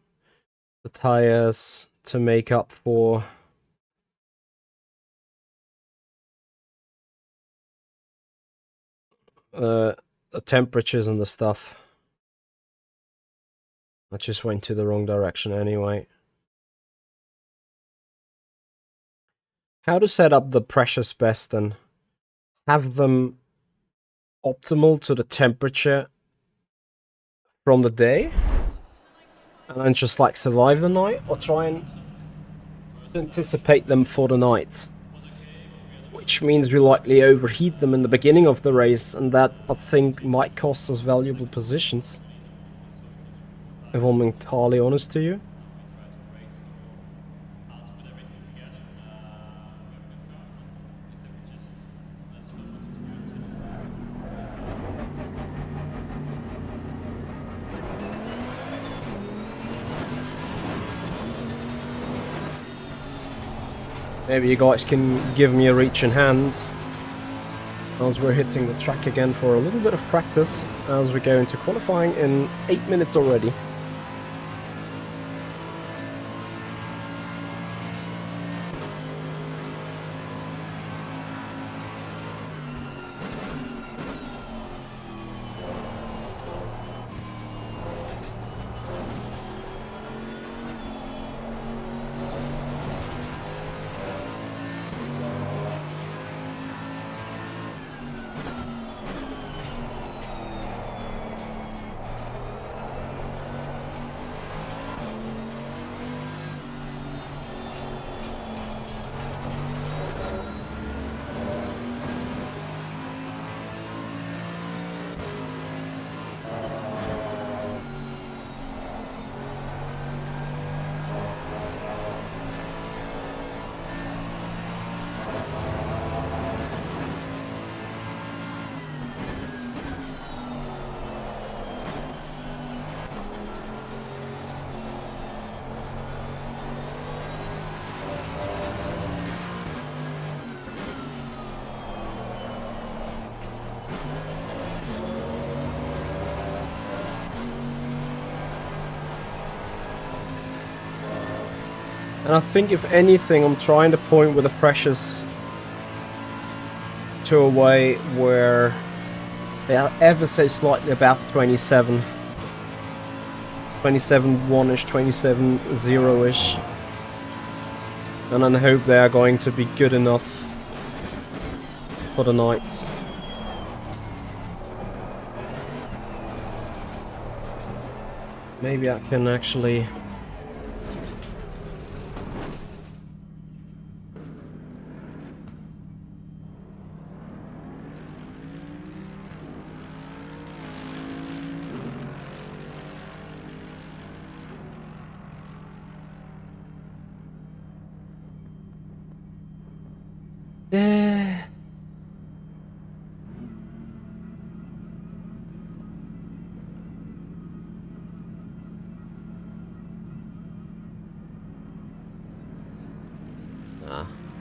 the tires to make up for the temperatures and the stuff. I just went to the wrong direction anyway. How to set up the pressures best and have them optimal to the temperature from the day, and then just like survive the night, or try and anticipate them for the night, which means we likely overheat them in the beginning of the race, and that I think might cost us valuable positions, if I'm entirely honest to you. Maybe you guys can give me a reaching hand as we're hitting the track again for a little bit of practice as we go into qualifying in 8 minutes already. And I think if anything, I'm trying to point with the pressures to a way where they are ever so slightly above 27. 27-1-ish, 27-0-ish. And I hope they are going to be good enough for the night. Maybe I can actually...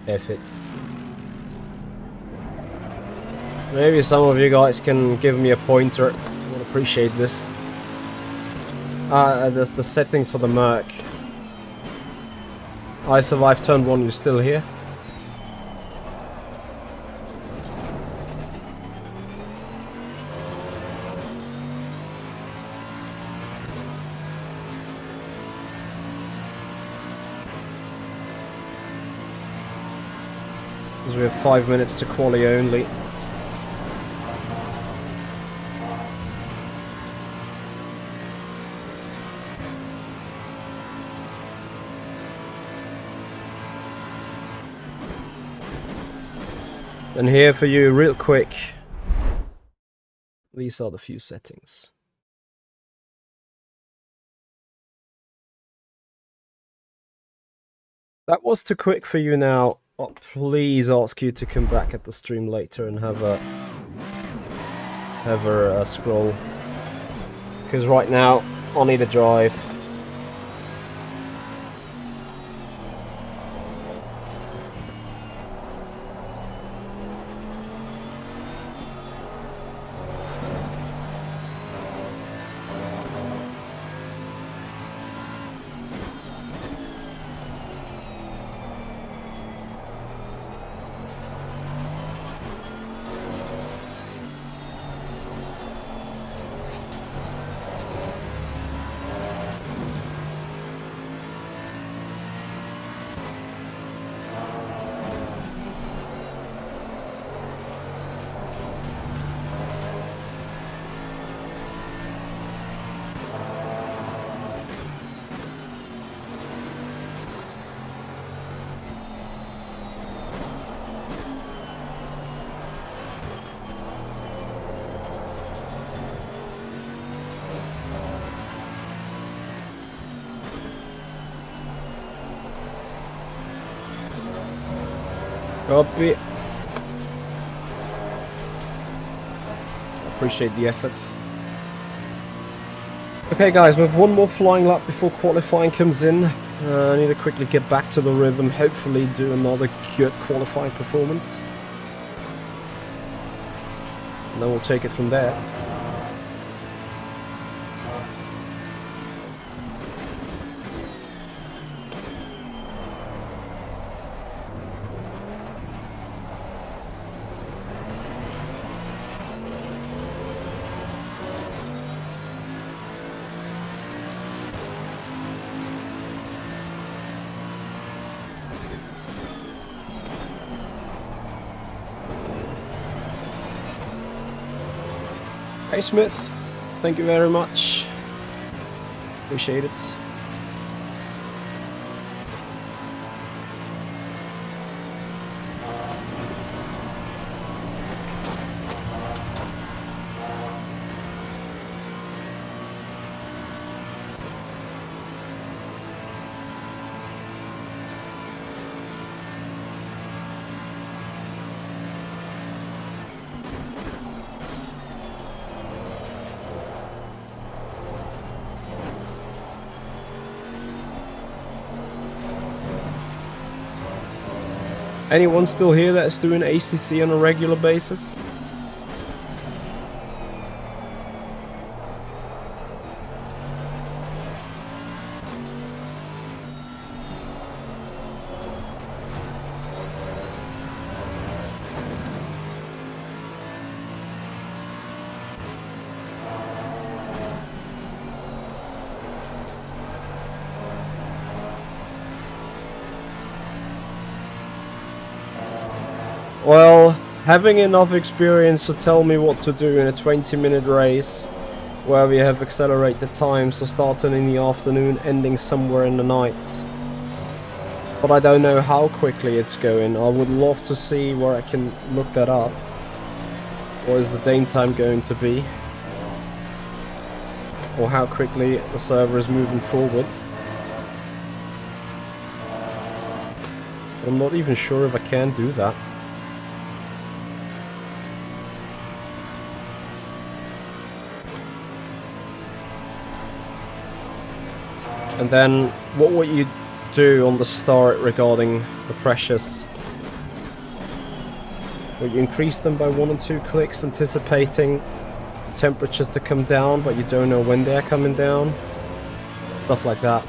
F it. Maybe some of you guys can give me a pointer. I would appreciate this. The settings for the Merc. I survived turn 1, you still here? Because we have 5 minutes to quali only. And here for you, real quick, these are the few settings. That was too quick for you now. I'll please ask you to come back at the stream later and have a scroll. Because right now, I need a drive. Copy. Appreciate the effort. Okay guys, we have one more flying lap before qualifying comes in. I need to quickly get back to the rhythm, hopefully do another good qualifying performance. And then we'll take it from there. Hey Smith, thank you very much. Appreciate it. Anyone still here that's doing ACC on a regular basis? Well, having enough experience to tell me what to do in a 20-minute race where we have accelerated times, so starting in the afternoon, ending somewhere in the night. But I don't know how quickly it's going. I would love to see where I can look that up. What is the game time going to be? Or how quickly the server is moving forward. I'm not even sure if I can do that. And then, what would you do on the start regarding the pressures? Would you increase them by 1 or 2 clicks, anticipating temperatures to come down, but you don't know when they're coming down? Stuff like that.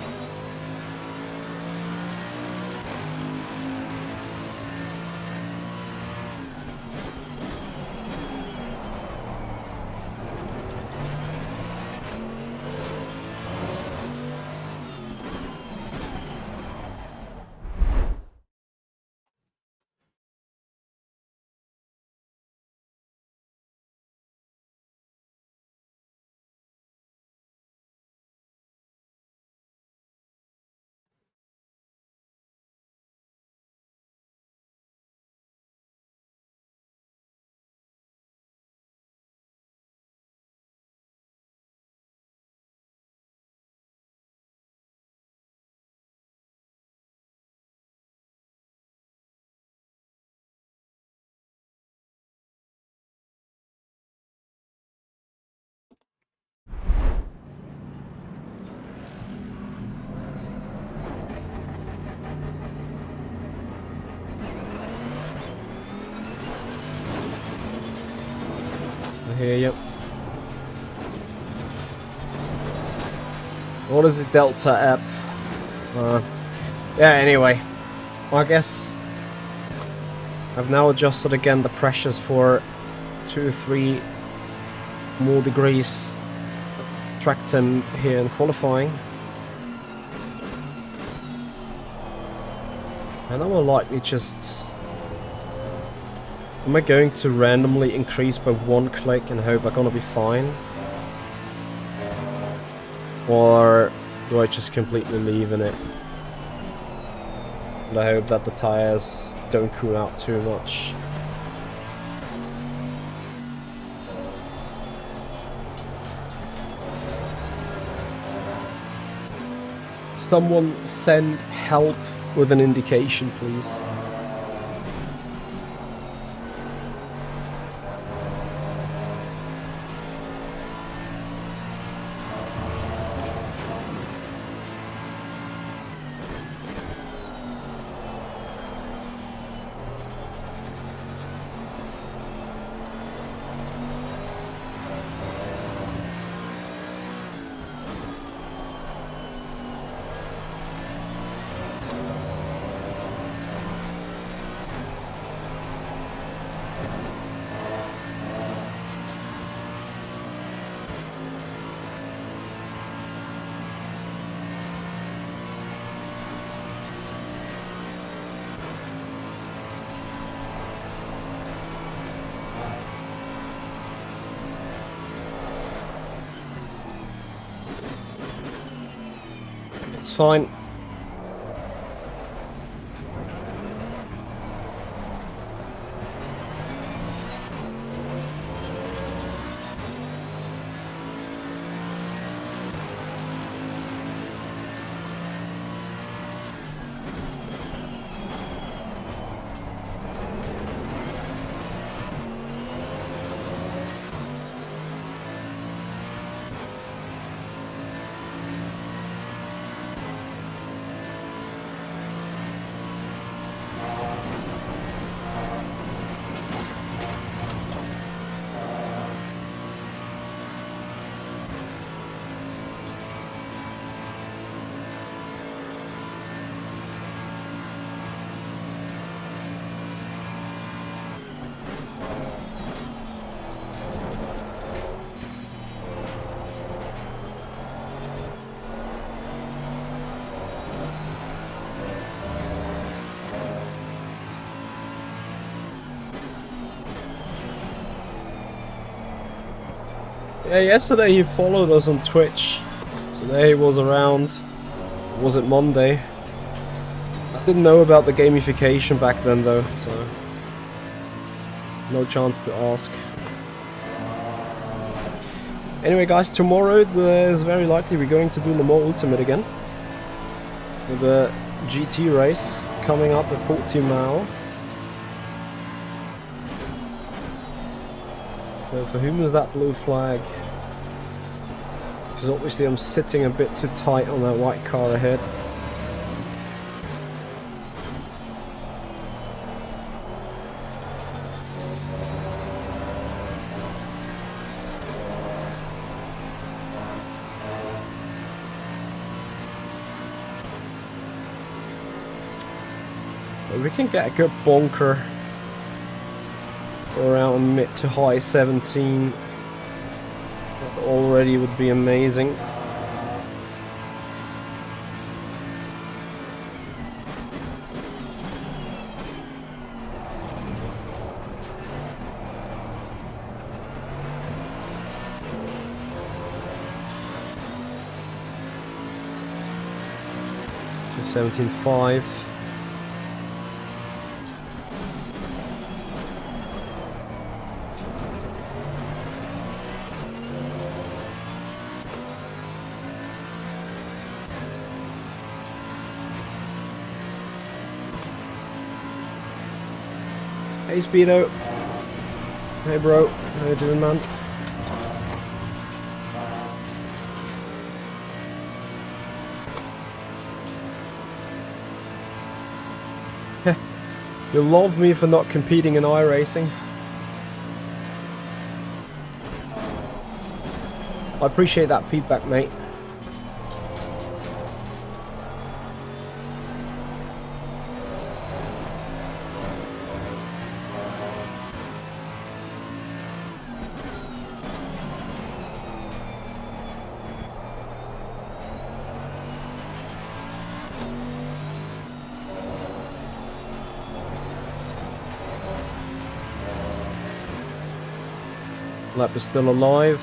hear you. What is the Delta app? Yeah, anyway. I guess I've now adjusted again the pressures for 2-3 more degrees. Tracked him here in qualifying. And I will likely just... Am I going to randomly increase by 1 click and hope I'm gonna be fine? Or do I just completely leave in it? And I hope that the tires don't cool out too much. Someone send help with an indication, please. It's fine. Yeah, yesterday he followed us on Twitch. Today he was around. Was it Monday? I didn't know about the gamification back then though, so no chance to ask. Anyway guys, tomorrow is very likely we're going to do Le Mans Ultimate again. With the GT race coming up at Portimao. So for whom is that blue flag? Because obviously I'm sitting a bit too tight on that white car ahead. But we can get a good bonker around mid to high 17. That already would be amazing. So 17.5. Hey Speedo. Hey bro, how you doing man? You love me for not competing in iRacing. I appreciate that feedback, mate. Lap is still alive.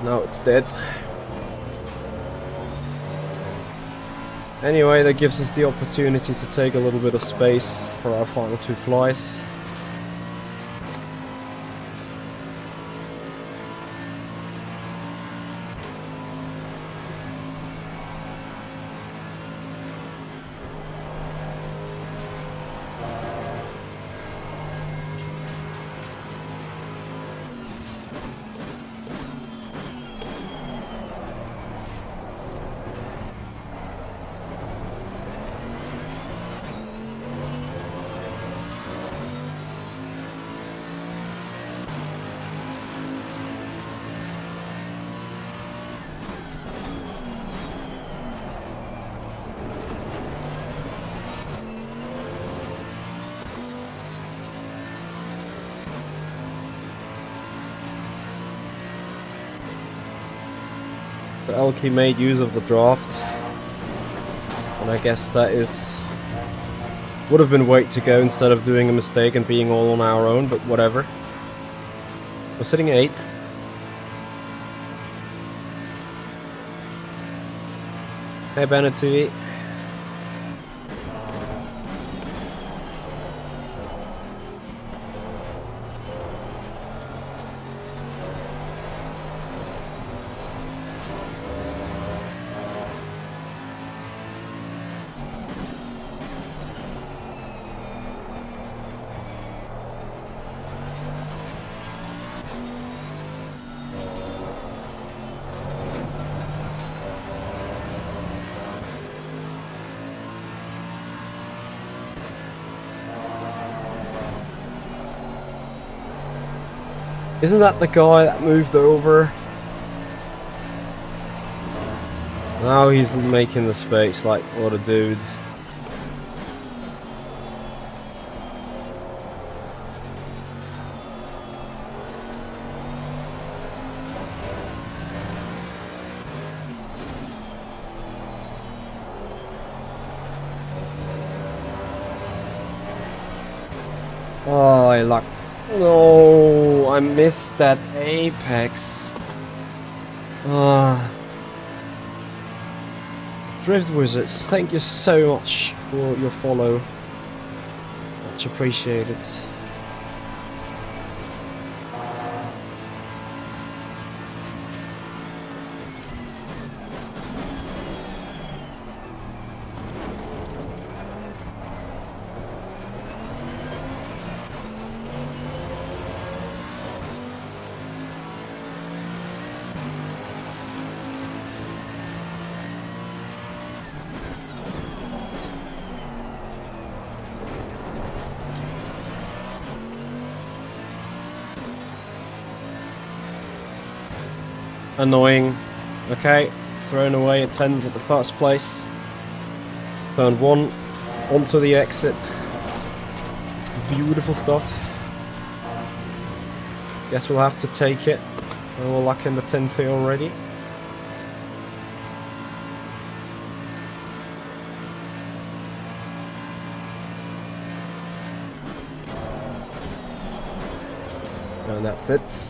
No, it's dead. Anyway, that gives us the opportunity to take a little bit of space for our final two flies. The Elke made use of the draft, and I guess that would have been way to go instead of doing a mistake and being all on our own, but whatever. We're sitting at 8th. Hey Benetui. Isn't that the guy that moved over? Now he's making the space, like, what a dude. Oh, I luck. No, I missed that apex. Drift Wizards, thank you so much for your follow. Much appreciated. Annoying. Okay, thrown away a 10th at the first place. Turn 1, onto the exit. Beautiful stuff. Guess we'll have to take it. And we're lucky in the 10th here already. And that's it.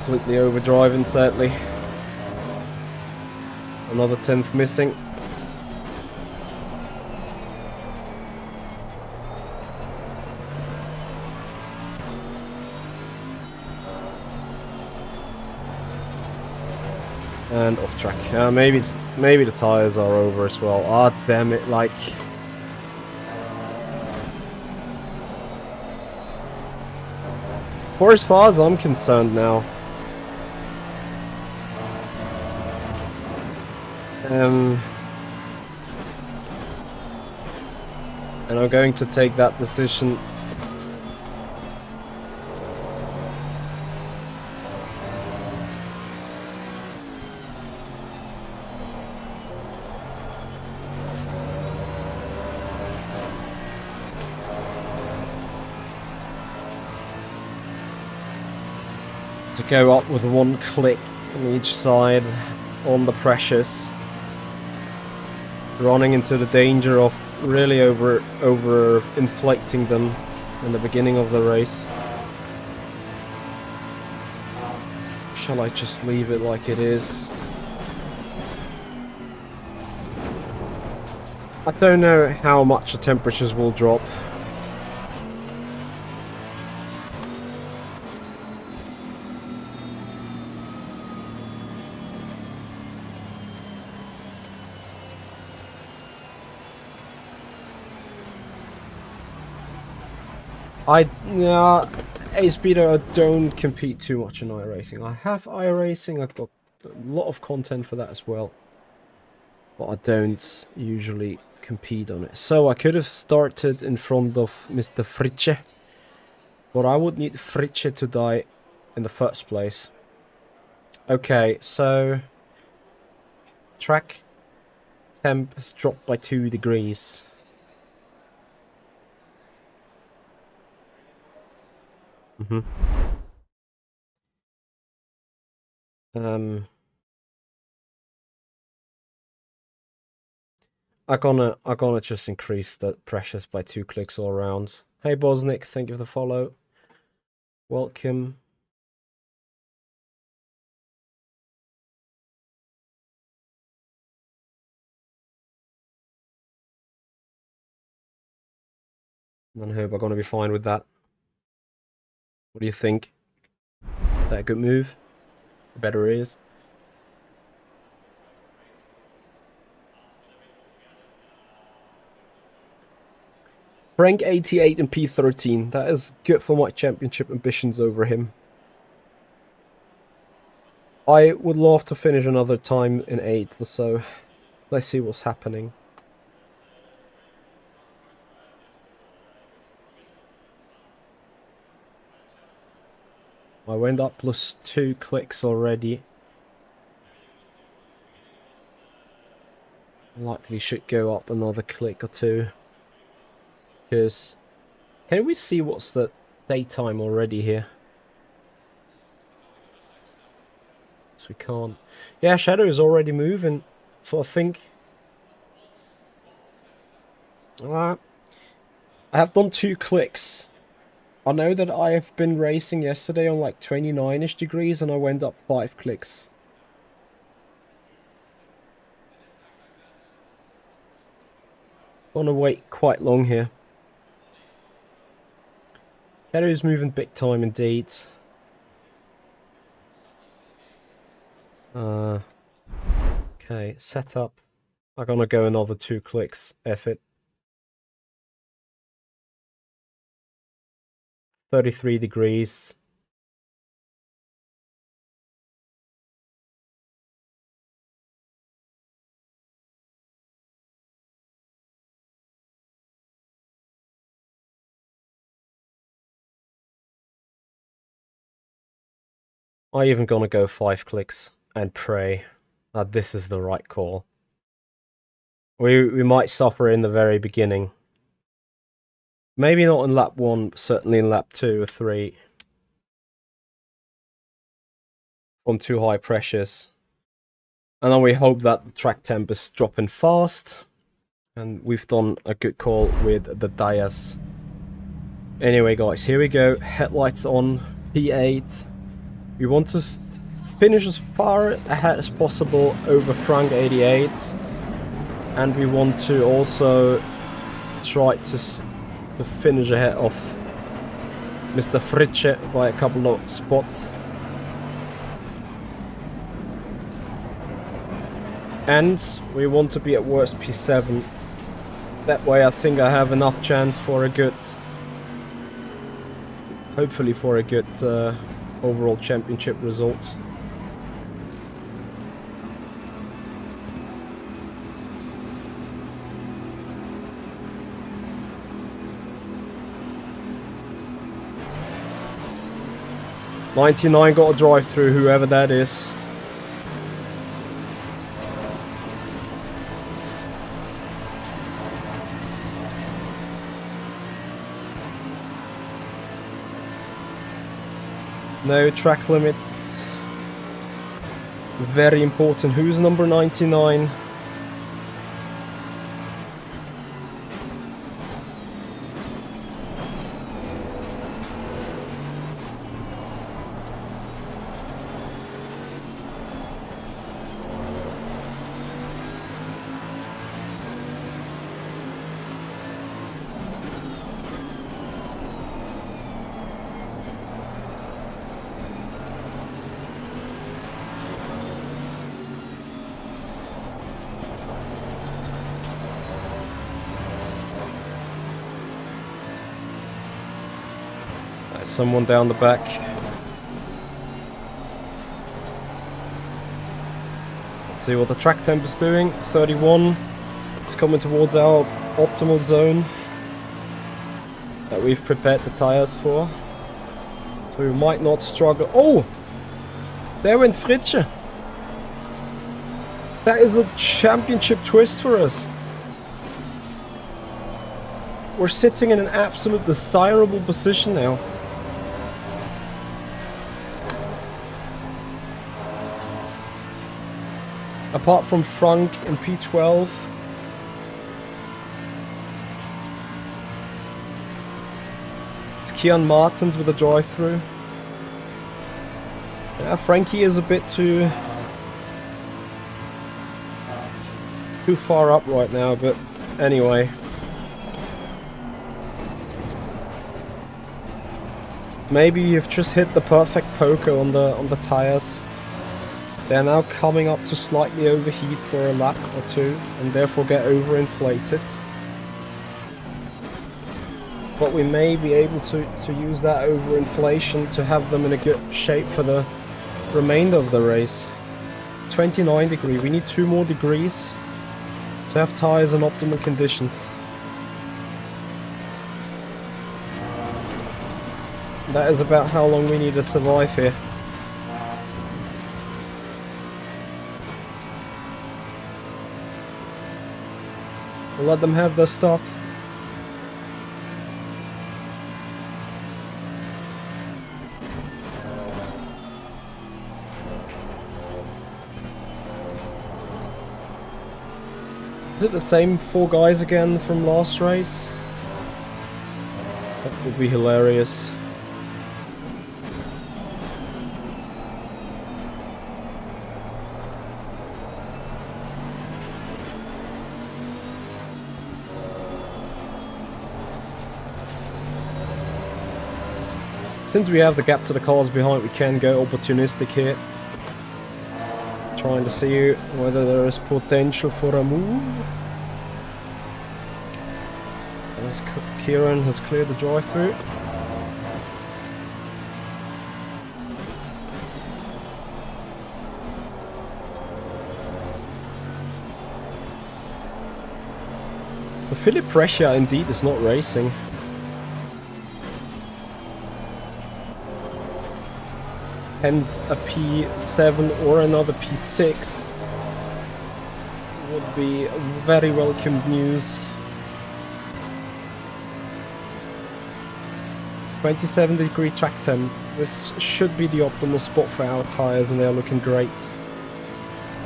Completely overdriving, sadly. Another 10th missing. And off track. Maybe the tires are over as well. Ah, damn it! Like, for as far as I'm concerned now, and I'm going to take that decision. To go up with one click on each side on the pressures, running into the danger of really over inflicting them in the beginning of the race. Shall I just leave it like it is? I don't know how much the temperatures will drop. A-Speedo, I don't compete too much in iRacing. I have iRacing, I've got a lot of content for that as well. But I don't usually compete on it. So I could have started in front of Mr. Fritsche. But I would need Fritsche to die in the first place. Okay, so track temp has dropped by 2 degrees. I'm gonna just increase the pressures by 2 clicks all around. Hey Bosnick, thank you for the follow. Welcome. And I hope I'm gonna be fine with that. What do you think? Is that a good move? Better is. Rank 88 and P13. That is good for my championship ambitions over him. I would love to finish another time in 8th or so. Let's see what's happening. I went up plus 2 clicks already. Likely should go up another click or 2. Because can we see what's the daytime already here? So we can't. Yeah, Shadow is already moving. So I think I have done 2 clicks. I know that I have been racing yesterday on like 29ish degrees and I went up 5 clicks. Gonna wait quite long here. Shadow's moving big time indeed. Okay, setup. I'm gonna go another 2 clicks, F it. 33 degrees. I'm even gonna go 5 clicks and pray that this is the right call. We might suffer in the very beginning. Maybe not in lap 1, but certainly in lap 2 or 3. On too high pressures. And then we hope that the track temp is dropping fast. And we've done a good call with the Dias. Anyway guys, here we go. Headlights on, P8. We want to finish as far ahead as possible over Frank 88. And we want to also try to finish ahead of Mr. Fritsche by a couple of spots. And we want to be at worst P7. That way I think I have enough chance for a good... hopefully for a good overall championship result. '99 got a drive through, whoever that is. No track limits. Very important. Who's number 99? Someone down the back. Let's see what the track temp is doing. 31. It's coming towards our optimal zone that we've prepared the tires for. So we might not struggle. Oh! There went Fritsche. That is a championship twist for us. We're sitting in an absolute desirable position now. Apart from Frank in P12. It's Kian Martins with a drive-through. Yeah, Frankie is a bit too far up right now, but anyway. Maybe you've just hit the perfect poker on the tires. They're now coming up to slightly overheat for a lap or two and therefore get overinflated. But we may be able to use that overinflation to have them in a good shape for the remainder of the race. 29 degree, we need 2 more degrees to have tires in optimal conditions. That is about how long we need to survive here. We'll let them have their stuff. Is it the same 4 guys again from last race? That would be hilarious. Since we have the gap to the cars behind, we can go opportunistic here. Trying to see whether there is potential for a move. As Kieran has cleared the drive-through. The Philip Pressure indeed is not racing. Hence a P7 or another P6 would be very welcome news. 27 degree track temp. This should be the optimal spot for our tires and they're looking great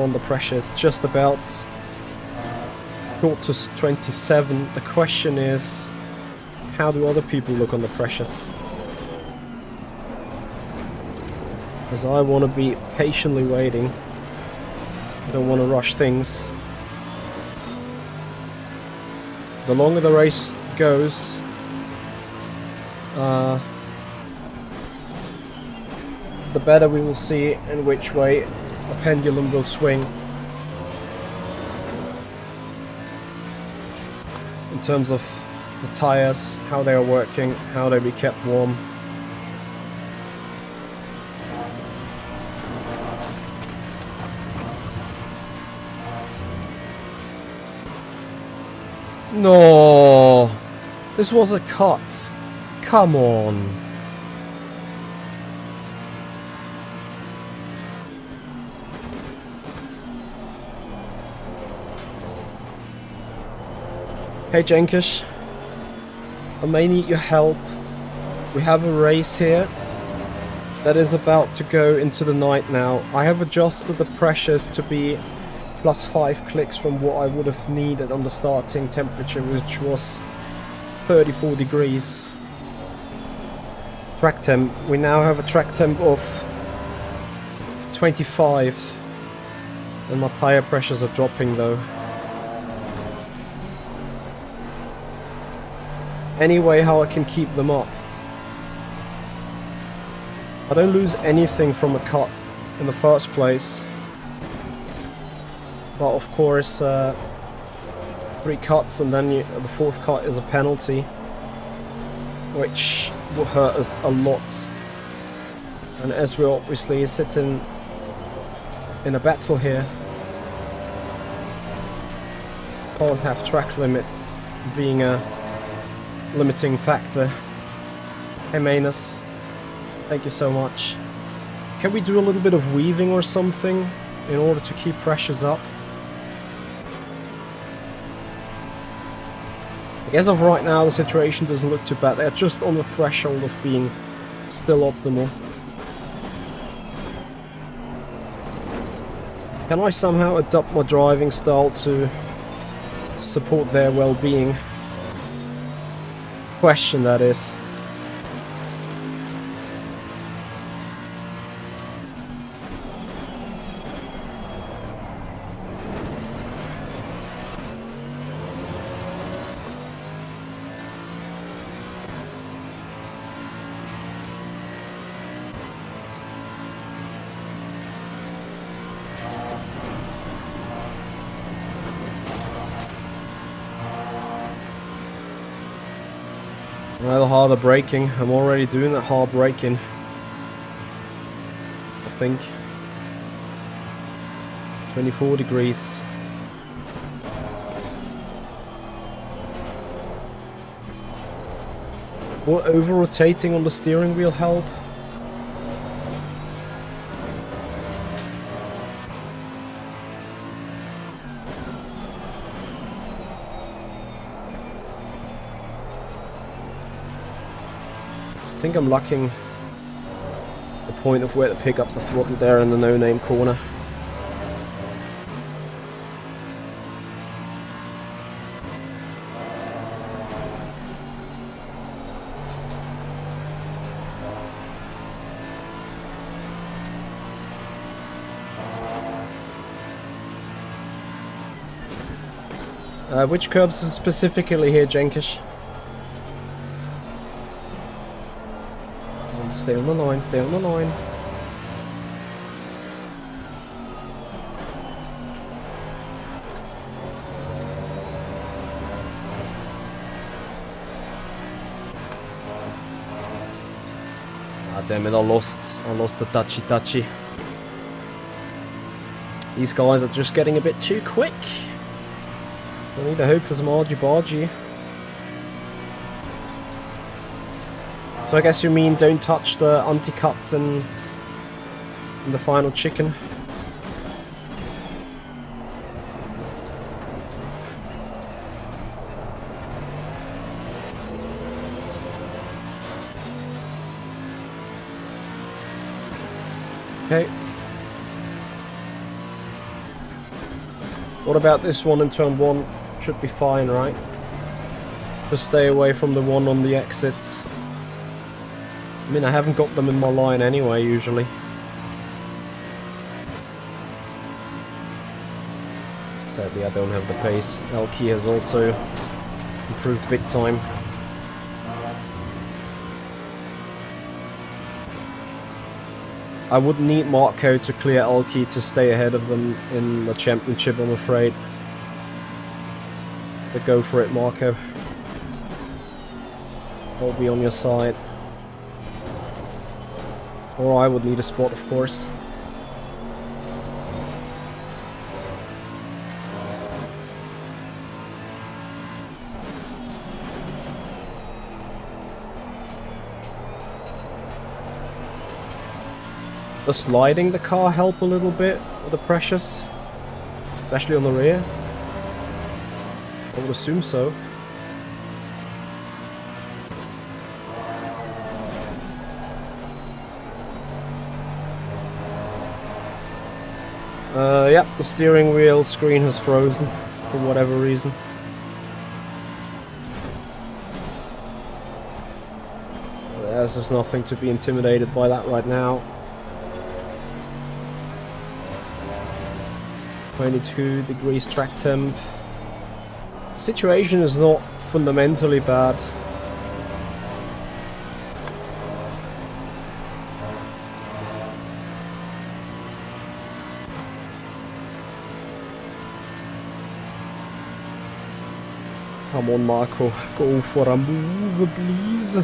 on the pressures. Just about short to 27. The question is, how do other people look on the pressures? As I want to be patiently waiting. I don't want to rush things. The longer the race goes, the better we will see in which way a pendulum will swing. in terms of the tires, how they are working, how they be kept warm. No, this was a cut. Come on. Hey Jenkish, I may need your help. We have a race here that is about to go into the night now. I have adjusted the pressures to be +5 clicks from what I would have needed on the starting temperature, which was 34 degrees. Track temp. We now have a track temp of 25. And my tire pressures are dropping though. Any way how I can keep them up. I don't lose anything from a cut in the first place. But of course, 3 cuts and then the 4th cut is a penalty, which will hurt us a lot. And as we're obviously sitting in a battle here, can't have track limits being a limiting factor. Hey Manus, thank you so much. Can we do a little bit of weaving or something in order to keep pressures up? As of right now, the situation doesn't look too bad. They're just on the threshold of being still optimal. Can I somehow adapt my driving style to support their well-being? Question, that is. Well, harder braking. I'm already doing that hard braking, I think. 24 degrees. Will over-rotating on the steering wheel help? I think I'm lacking the point of where to pick up the throttle there in the no-name corner. Which curbs specifically here, Jenkish? Stay on the line, stay on the line. Ah, damn it, I lost the touchy. These guys are just getting a bit too quick. So I need to hope for some argy-bargy. So I guess you mean don't touch the anti-cuts in the final chicken. Okay. What about this one in turn 1? Should be fine, right? Just stay away from the one on the exits. I mean, I haven't got them in my line anyway, usually. Sadly, I don't have the pace. Elki has also improved big time. I would need Marco to clear Elki to stay ahead of them in the championship, I'm afraid. But go for it, Marco. I'll be on your side. Or I would need a spot, of course. Does sliding the car help a little bit with the pressures? Especially on the rear? I would assume so. Yep, the steering wheel screen has frozen for whatever reason. There's just nothing to be intimidated by that right now. 22 degrees track temp. Situation is not fundamentally bad. Come on, Marco, go for a move, please.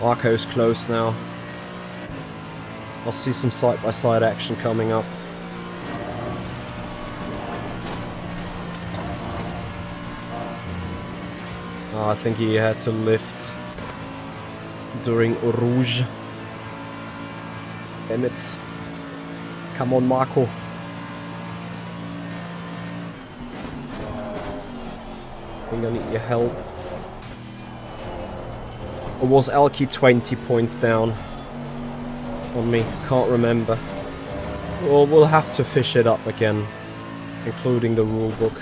Marco's close now. I'll see some side-by-side action coming up. Oh, I think he had to lift during Rouge. Damn it. Come on, Marco. I think I need your help. Or was Elke 20 points down on me? Can't remember. Well, we'll have to fish it up again, including the rule book.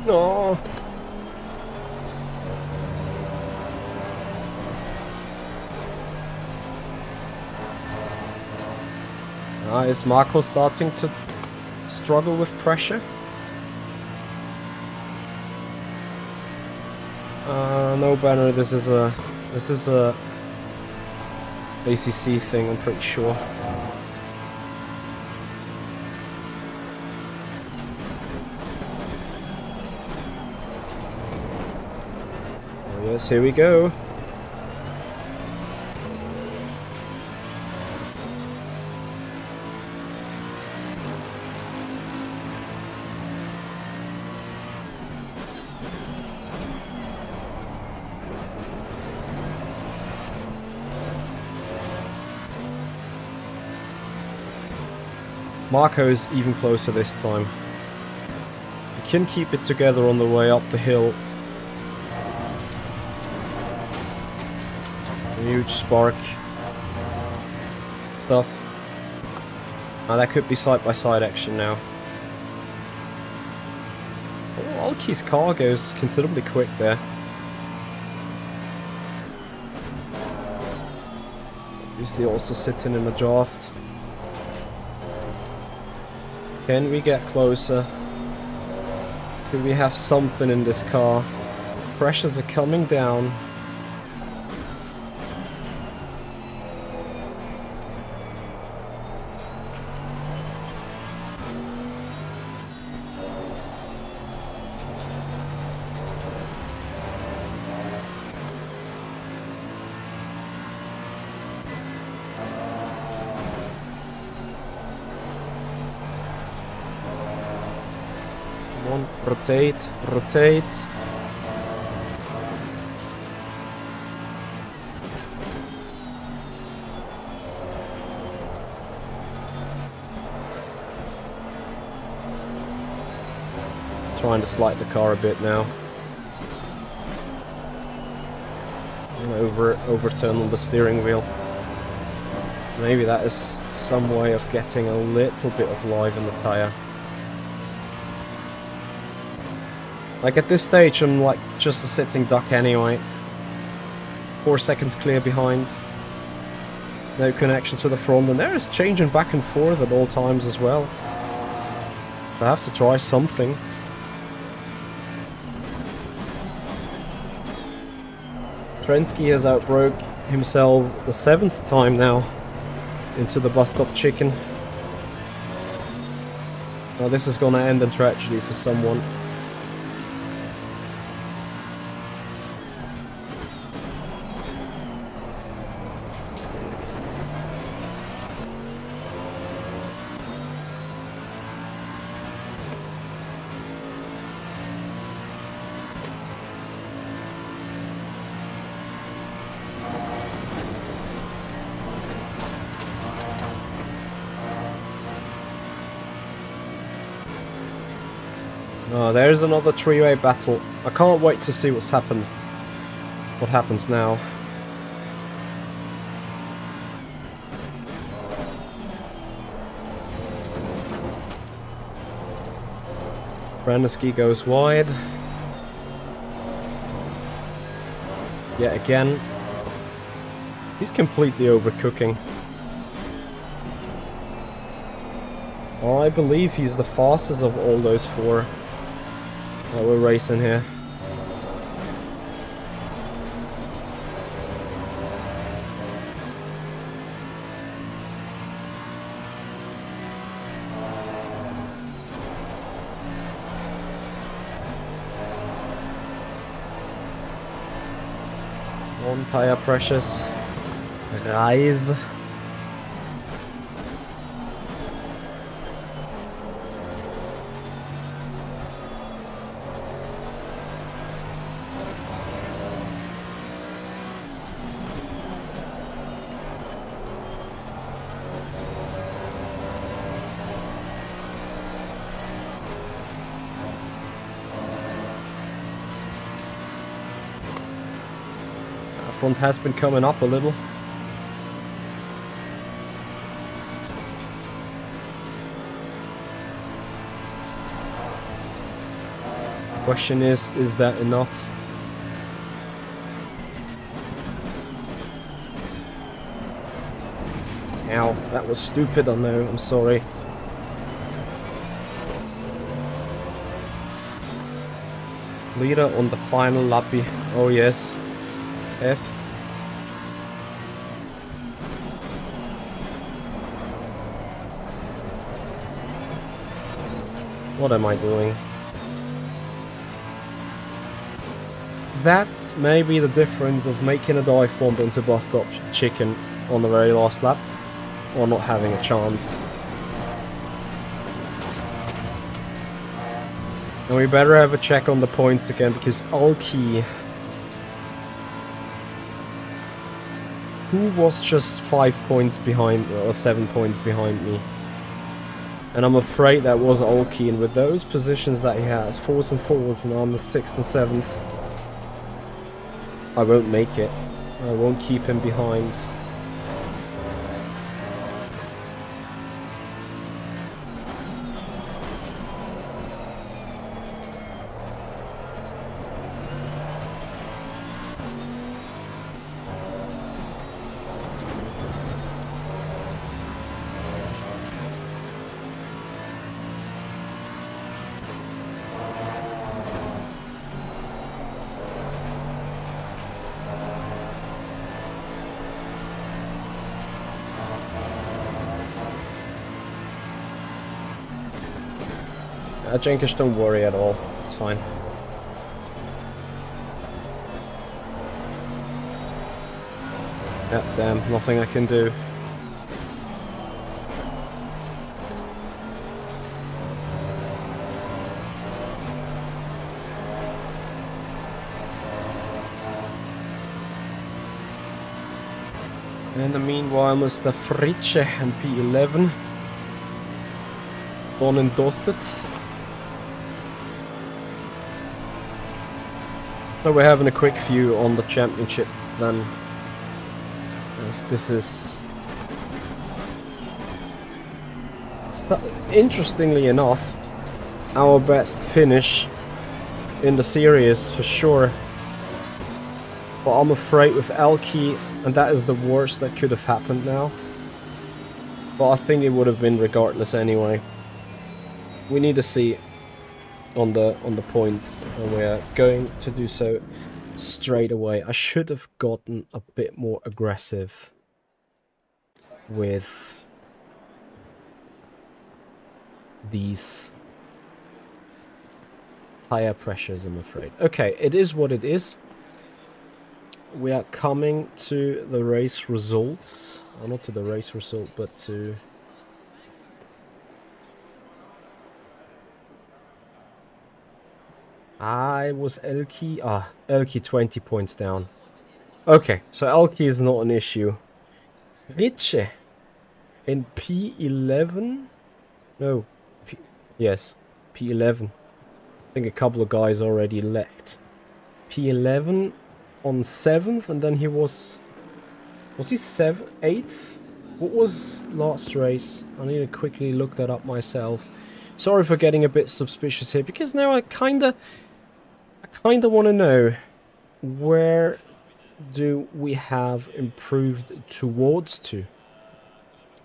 No. Is Marco starting to struggle with pressure? No, Banner. This is a ACC thing. I'm pretty sure. Yes, here we go. Marco is even closer this time. We can keep it together on the way up the hill. Huge spark stuff. That could be side-by-side action now. Oh, Alki's car goes considerably quick there. Obviously also sitting in the draft. Can we get closer? Do we have something in this car? Pressures are coming down. Come on, rotate, rotate. Trying to slide the car a bit now. And overturn on the steering wheel. Maybe that is some way of getting a little bit of life in the tire. Like at this stage I'm like just a sitting duck anyway. 4 seconds clear behind. No connection to the front, and there is changing back and forth at all times as well. So I have to try something. Trensky has outbroke himself the 7th time now into the bus stop chicken. Now this is gonna end in tragedy for someone. Oh, there's another three-way battle. I can't wait to see what happens now. Brandeski goes wide. Yet again. He's completely overcooking. Oh, I believe he's the fastest of all those four that we're racing here. One tire pressures. Rise. Front has been coming up a little. Question is that enough? Ow, that was stupid, I know, I'm sorry. Leader on the final lappy. Oh yes. F. What am I doing? That's maybe the difference of making a dive bomb into bus stop chicken on the very last lap, or not having a chance. And we better have a check on the points again, because Alki, who was just 5 points behind, or 7 points behind me. And I'm afraid that was Alki, and with those positions that he has, 4s and 4s, and I'm the 6th and 7th, I won't make it. I won't keep him behind. Jenkins, don't worry at all. It's fine. Yeah, damn, nothing I can do. In the meanwhile, Mr. Fritsche and P11 done and dusted. So we're having a quick view on the championship then. As this is... So, interestingly enough, our best finish in the series for sure. But I'm afraid with Elke, and that is the worst that could have happened now. But I think it would have been regardless anyway. We need to see on the points, and we're going to do so straight away. I should have gotten a bit more aggressive with these tire pressures, I'm afraid. Okay, it is what it is. We are coming to the race results. Or not to the race result, but to... was Elke... Elke 20 points down. Okay, so Elke is not an issue. Fritsche in P11? No. Yes, P11. I think a couple of guys already left. P11 on 7th, and then he was... Was he 8th? What was last race? I need to quickly look that up myself. Sorry for getting a bit suspicious here, because now I kinda want to know, where do we have improved towards to?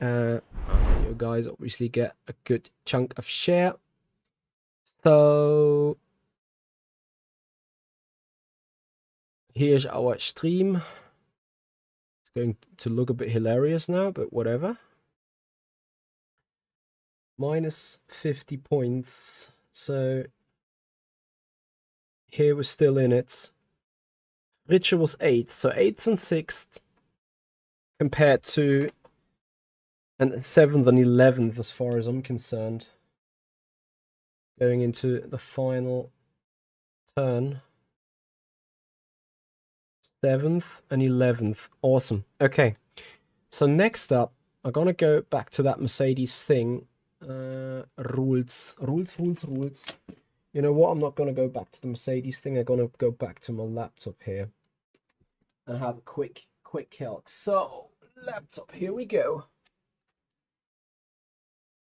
You guys obviously get a good chunk of share. So here's our stream. It's going to look a bit hilarious now, but whatever. Minus 50 points. So here we're still in it. Fritsche was 8th, so 8th and 6th compared to, and 7th and 11th as far as I'm concerned. Going into the final turn. 7th and 11th. Awesome. Okay. So next up, I'm going to go back to that Mercedes thing. Rules. You know what? I'm not going to go back to the Mercedes thing. I'm going to go back to my laptop here and have a quick calc. So, laptop, here we go.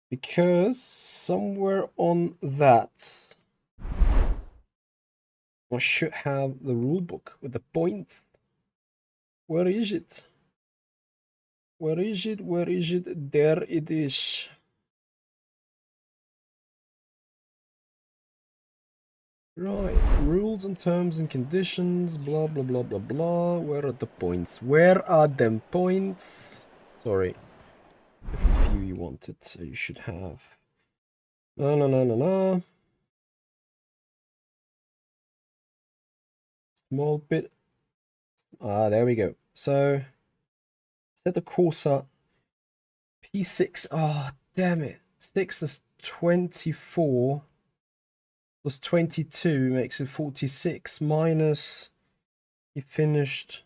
Because somewhere on that, I should have the rule book with the points. Where is it? Where is it? Where is it? There it is. Right, rules and terms and conditions, blah, blah, blah, blah, blah. Where are the points? Where are them points? Sorry. Different view you wanted, so you should have. No. Small bit. There we go. So, Assetto Corsa P6. Oh, damn it. 6 is 24. Plus 22 makes it 46. Minus, he finished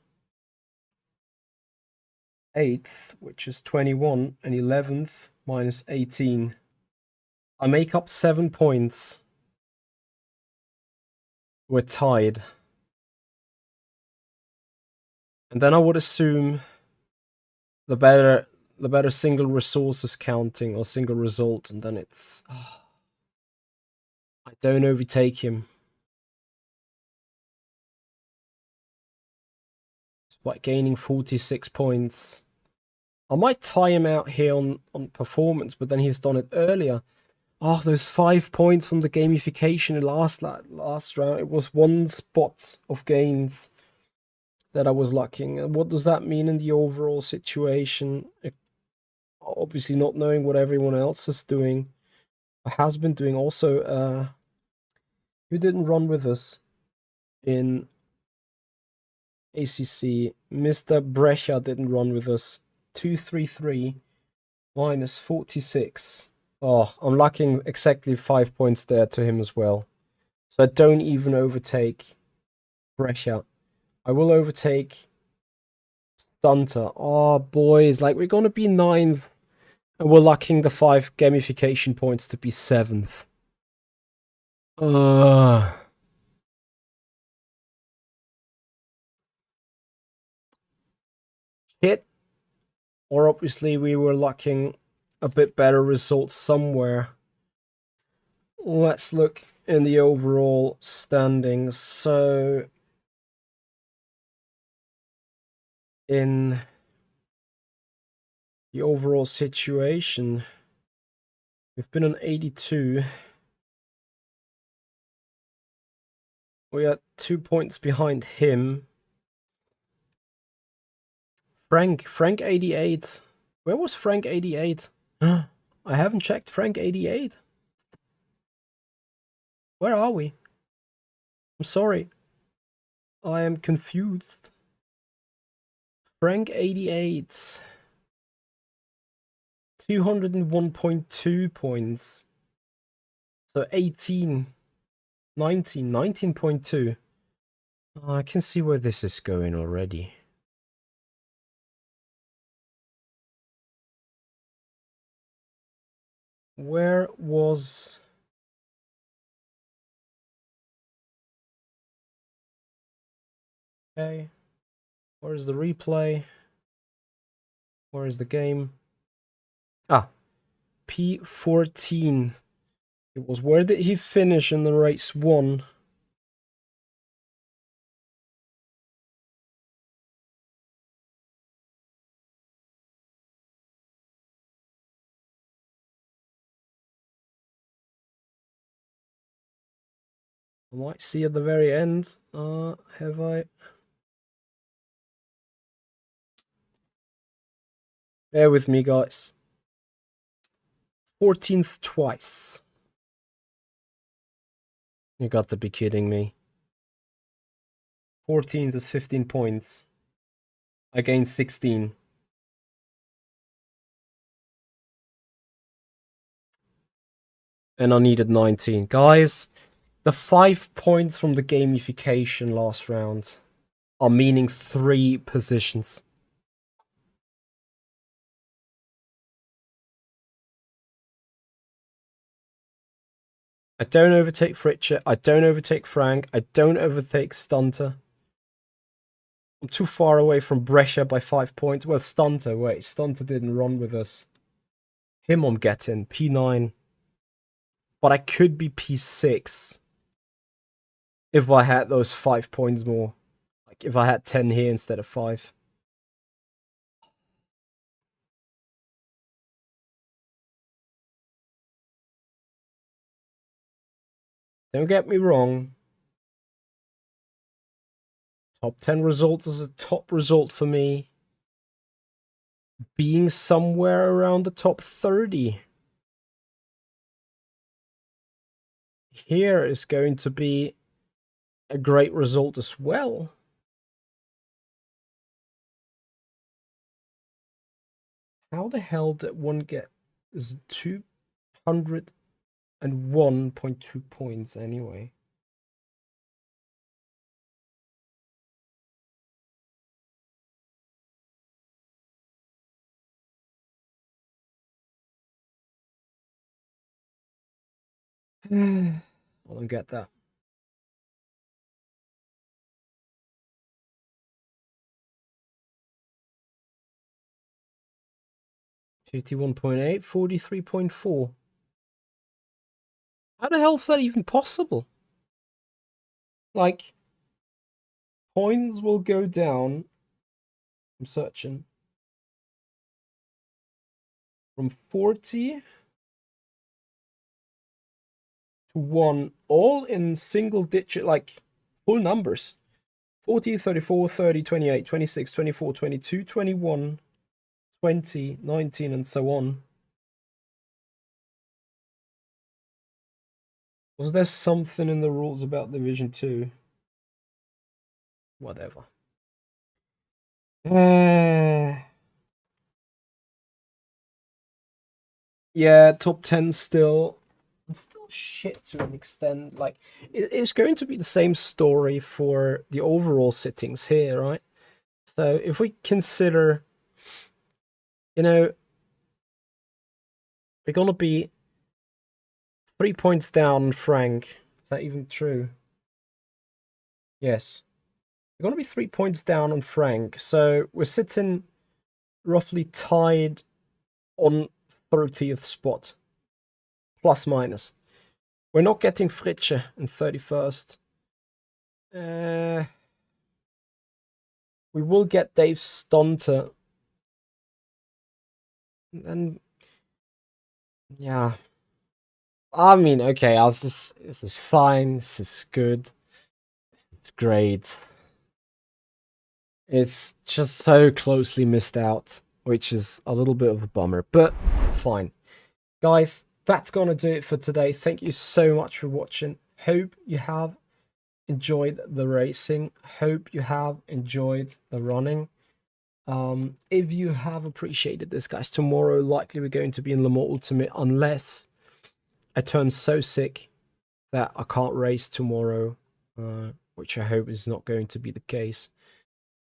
8th, which is 21. And 11th, minus 18. I make up 7 points. We're tied. And then I would assume the better single resources counting or single result, and then it's... Oh, I don't overtake him. Despite gaining 46 points. I might tie him out here on performance, but then he's done it earlier. Oh, those 5 points from the gamification last round. It was 1 spot of gains that I was lacking. And what does that mean in the overall situation? Obviously not knowing what everyone else is doing. Has been doing also. Who didn't run with us in ACC? Mr. Brescia didn't run with us. 233 minus 46. Oh, I'm lacking exactly 5 points there to him as well. So I don't even overtake Brescia. I will overtake Stunter. Oh, boys, like, we're gonna be 9th, and we're lacking the 5 gamification points to be 7th. Hit. Or obviously we were lacking a bit better results somewhere. Let's look in the overall standings. So in the overall situation, we've been on 82. We are 2 points behind him. Frank 88. Where was Frank 88? I haven't checked Frank 88. Where are we? I'm sorry. I am confused. Frank 88. 201.2 points. So 18. 19.2. Oh, I can see where this is going already. Where was... Okay. Where is the replay? Where is the game? Ah. P14. It was, where did he finish in the race 1? I might see at the very end. Have I? Bear with me, guys. 14th twice. You got to be kidding me. 14th is 15 points. I gained 16. And I needed 19. Guys, the 5 points from the gamification last round are meaning 3 positions. I don't overtake Fritcher. I don't overtake Frank. I don't overtake Stunter. I'm too far away from Brescia by 5 points. Well, Stunter. Wait, Stunter didn't run with us. Him I'm getting. P9. But I could be P6 if I had those 5 points more. Like, if I had 10 here instead of 5. Don't get me wrong. Top 10 results is a top result for me. Being somewhere around the top 30. Here is going to be a great result as well. How the hell did one get 201.2 points anyway? I don't get that. $51.8, 43.4. How the hell is that even possible? Like, points will go down. I'm searching. From 40 to 1, all in single digit, like full numbers. 40, 34, 30, 28, 26, 24, 22, 21, 20, 19, and so on. Was there something in the rules about Division 2? Whatever. Yeah, top 10 still. It's still shit to an extent. Like, it's going to be the same story for the overall sittings here, right? So if we consider, you know, we're going to be 3 points down on Frank. Is that even true? Yes. We're going to be 3 points down on Frank. So we're sitting roughly tied on 30th spot. Plus minus. We're not getting Fritsche in 31st. We will get Dave Stunter. And yeah. I mean, okay, this is fine. This is good. This is great. It's just so closely missed out, which is a little bit of a bummer, but fine. Guys, that's gonna do it for today. Thank you so much for watching. Hope you have enjoyed the racing. Hope you have enjoyed the running. If you have appreciated this, guys, tomorrow likely we're going to be in Le Mans Ultimate unless I turn so sick that I can't race tomorrow, which I hope is not going to be the case.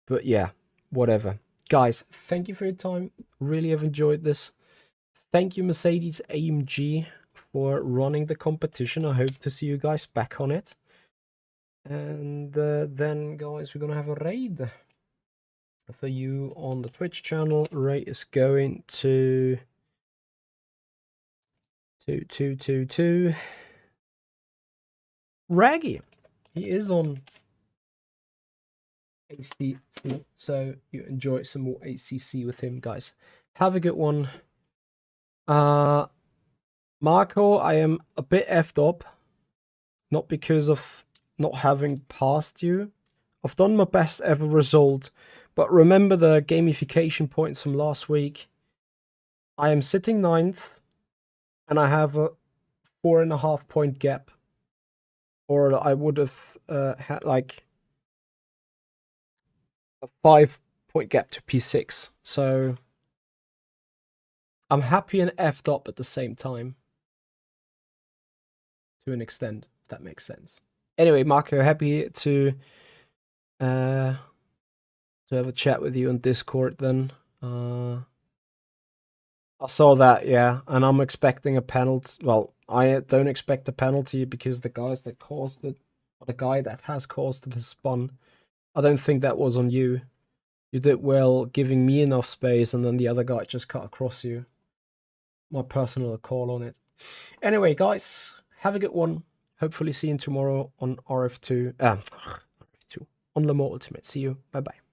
But yeah, whatever. Guys, thank you for your time. Really have enjoyed this. Thank you, Mercedes AMG, for running the competition. I hope to see you guys back on it. And then, guys, we're going to have a raid for you on the Twitch channel. Ray is going to... Raggy. He is on ACC, so you enjoy some more ACC with him, guys. Have a good one. Marco, I am a bit effed up, not because of not having passed you. I've done my best ever result, but remember the gamification points from last week. I am sitting 9th, and I have a 4.5 point gap, or I would have had like a 5 point gap to P6. So I'm happy and effed up at the same time, to an extent, if that makes sense. Anyway, Marco, happy to have a chat with you on Discord then. I saw that, yeah, and I'm expecting a penalty. Well, I don't expect a penalty because the guys that caused it, or the guy that has caused it, has spun. I don't think that was on you. You did well giving me enough space, and then the other guy just cut across you. My personal call on it. Anyway, guys, have a good one. Hopefully see you tomorrow on RF2. RF2 on Le Mans Ultimate. See you. Bye bye.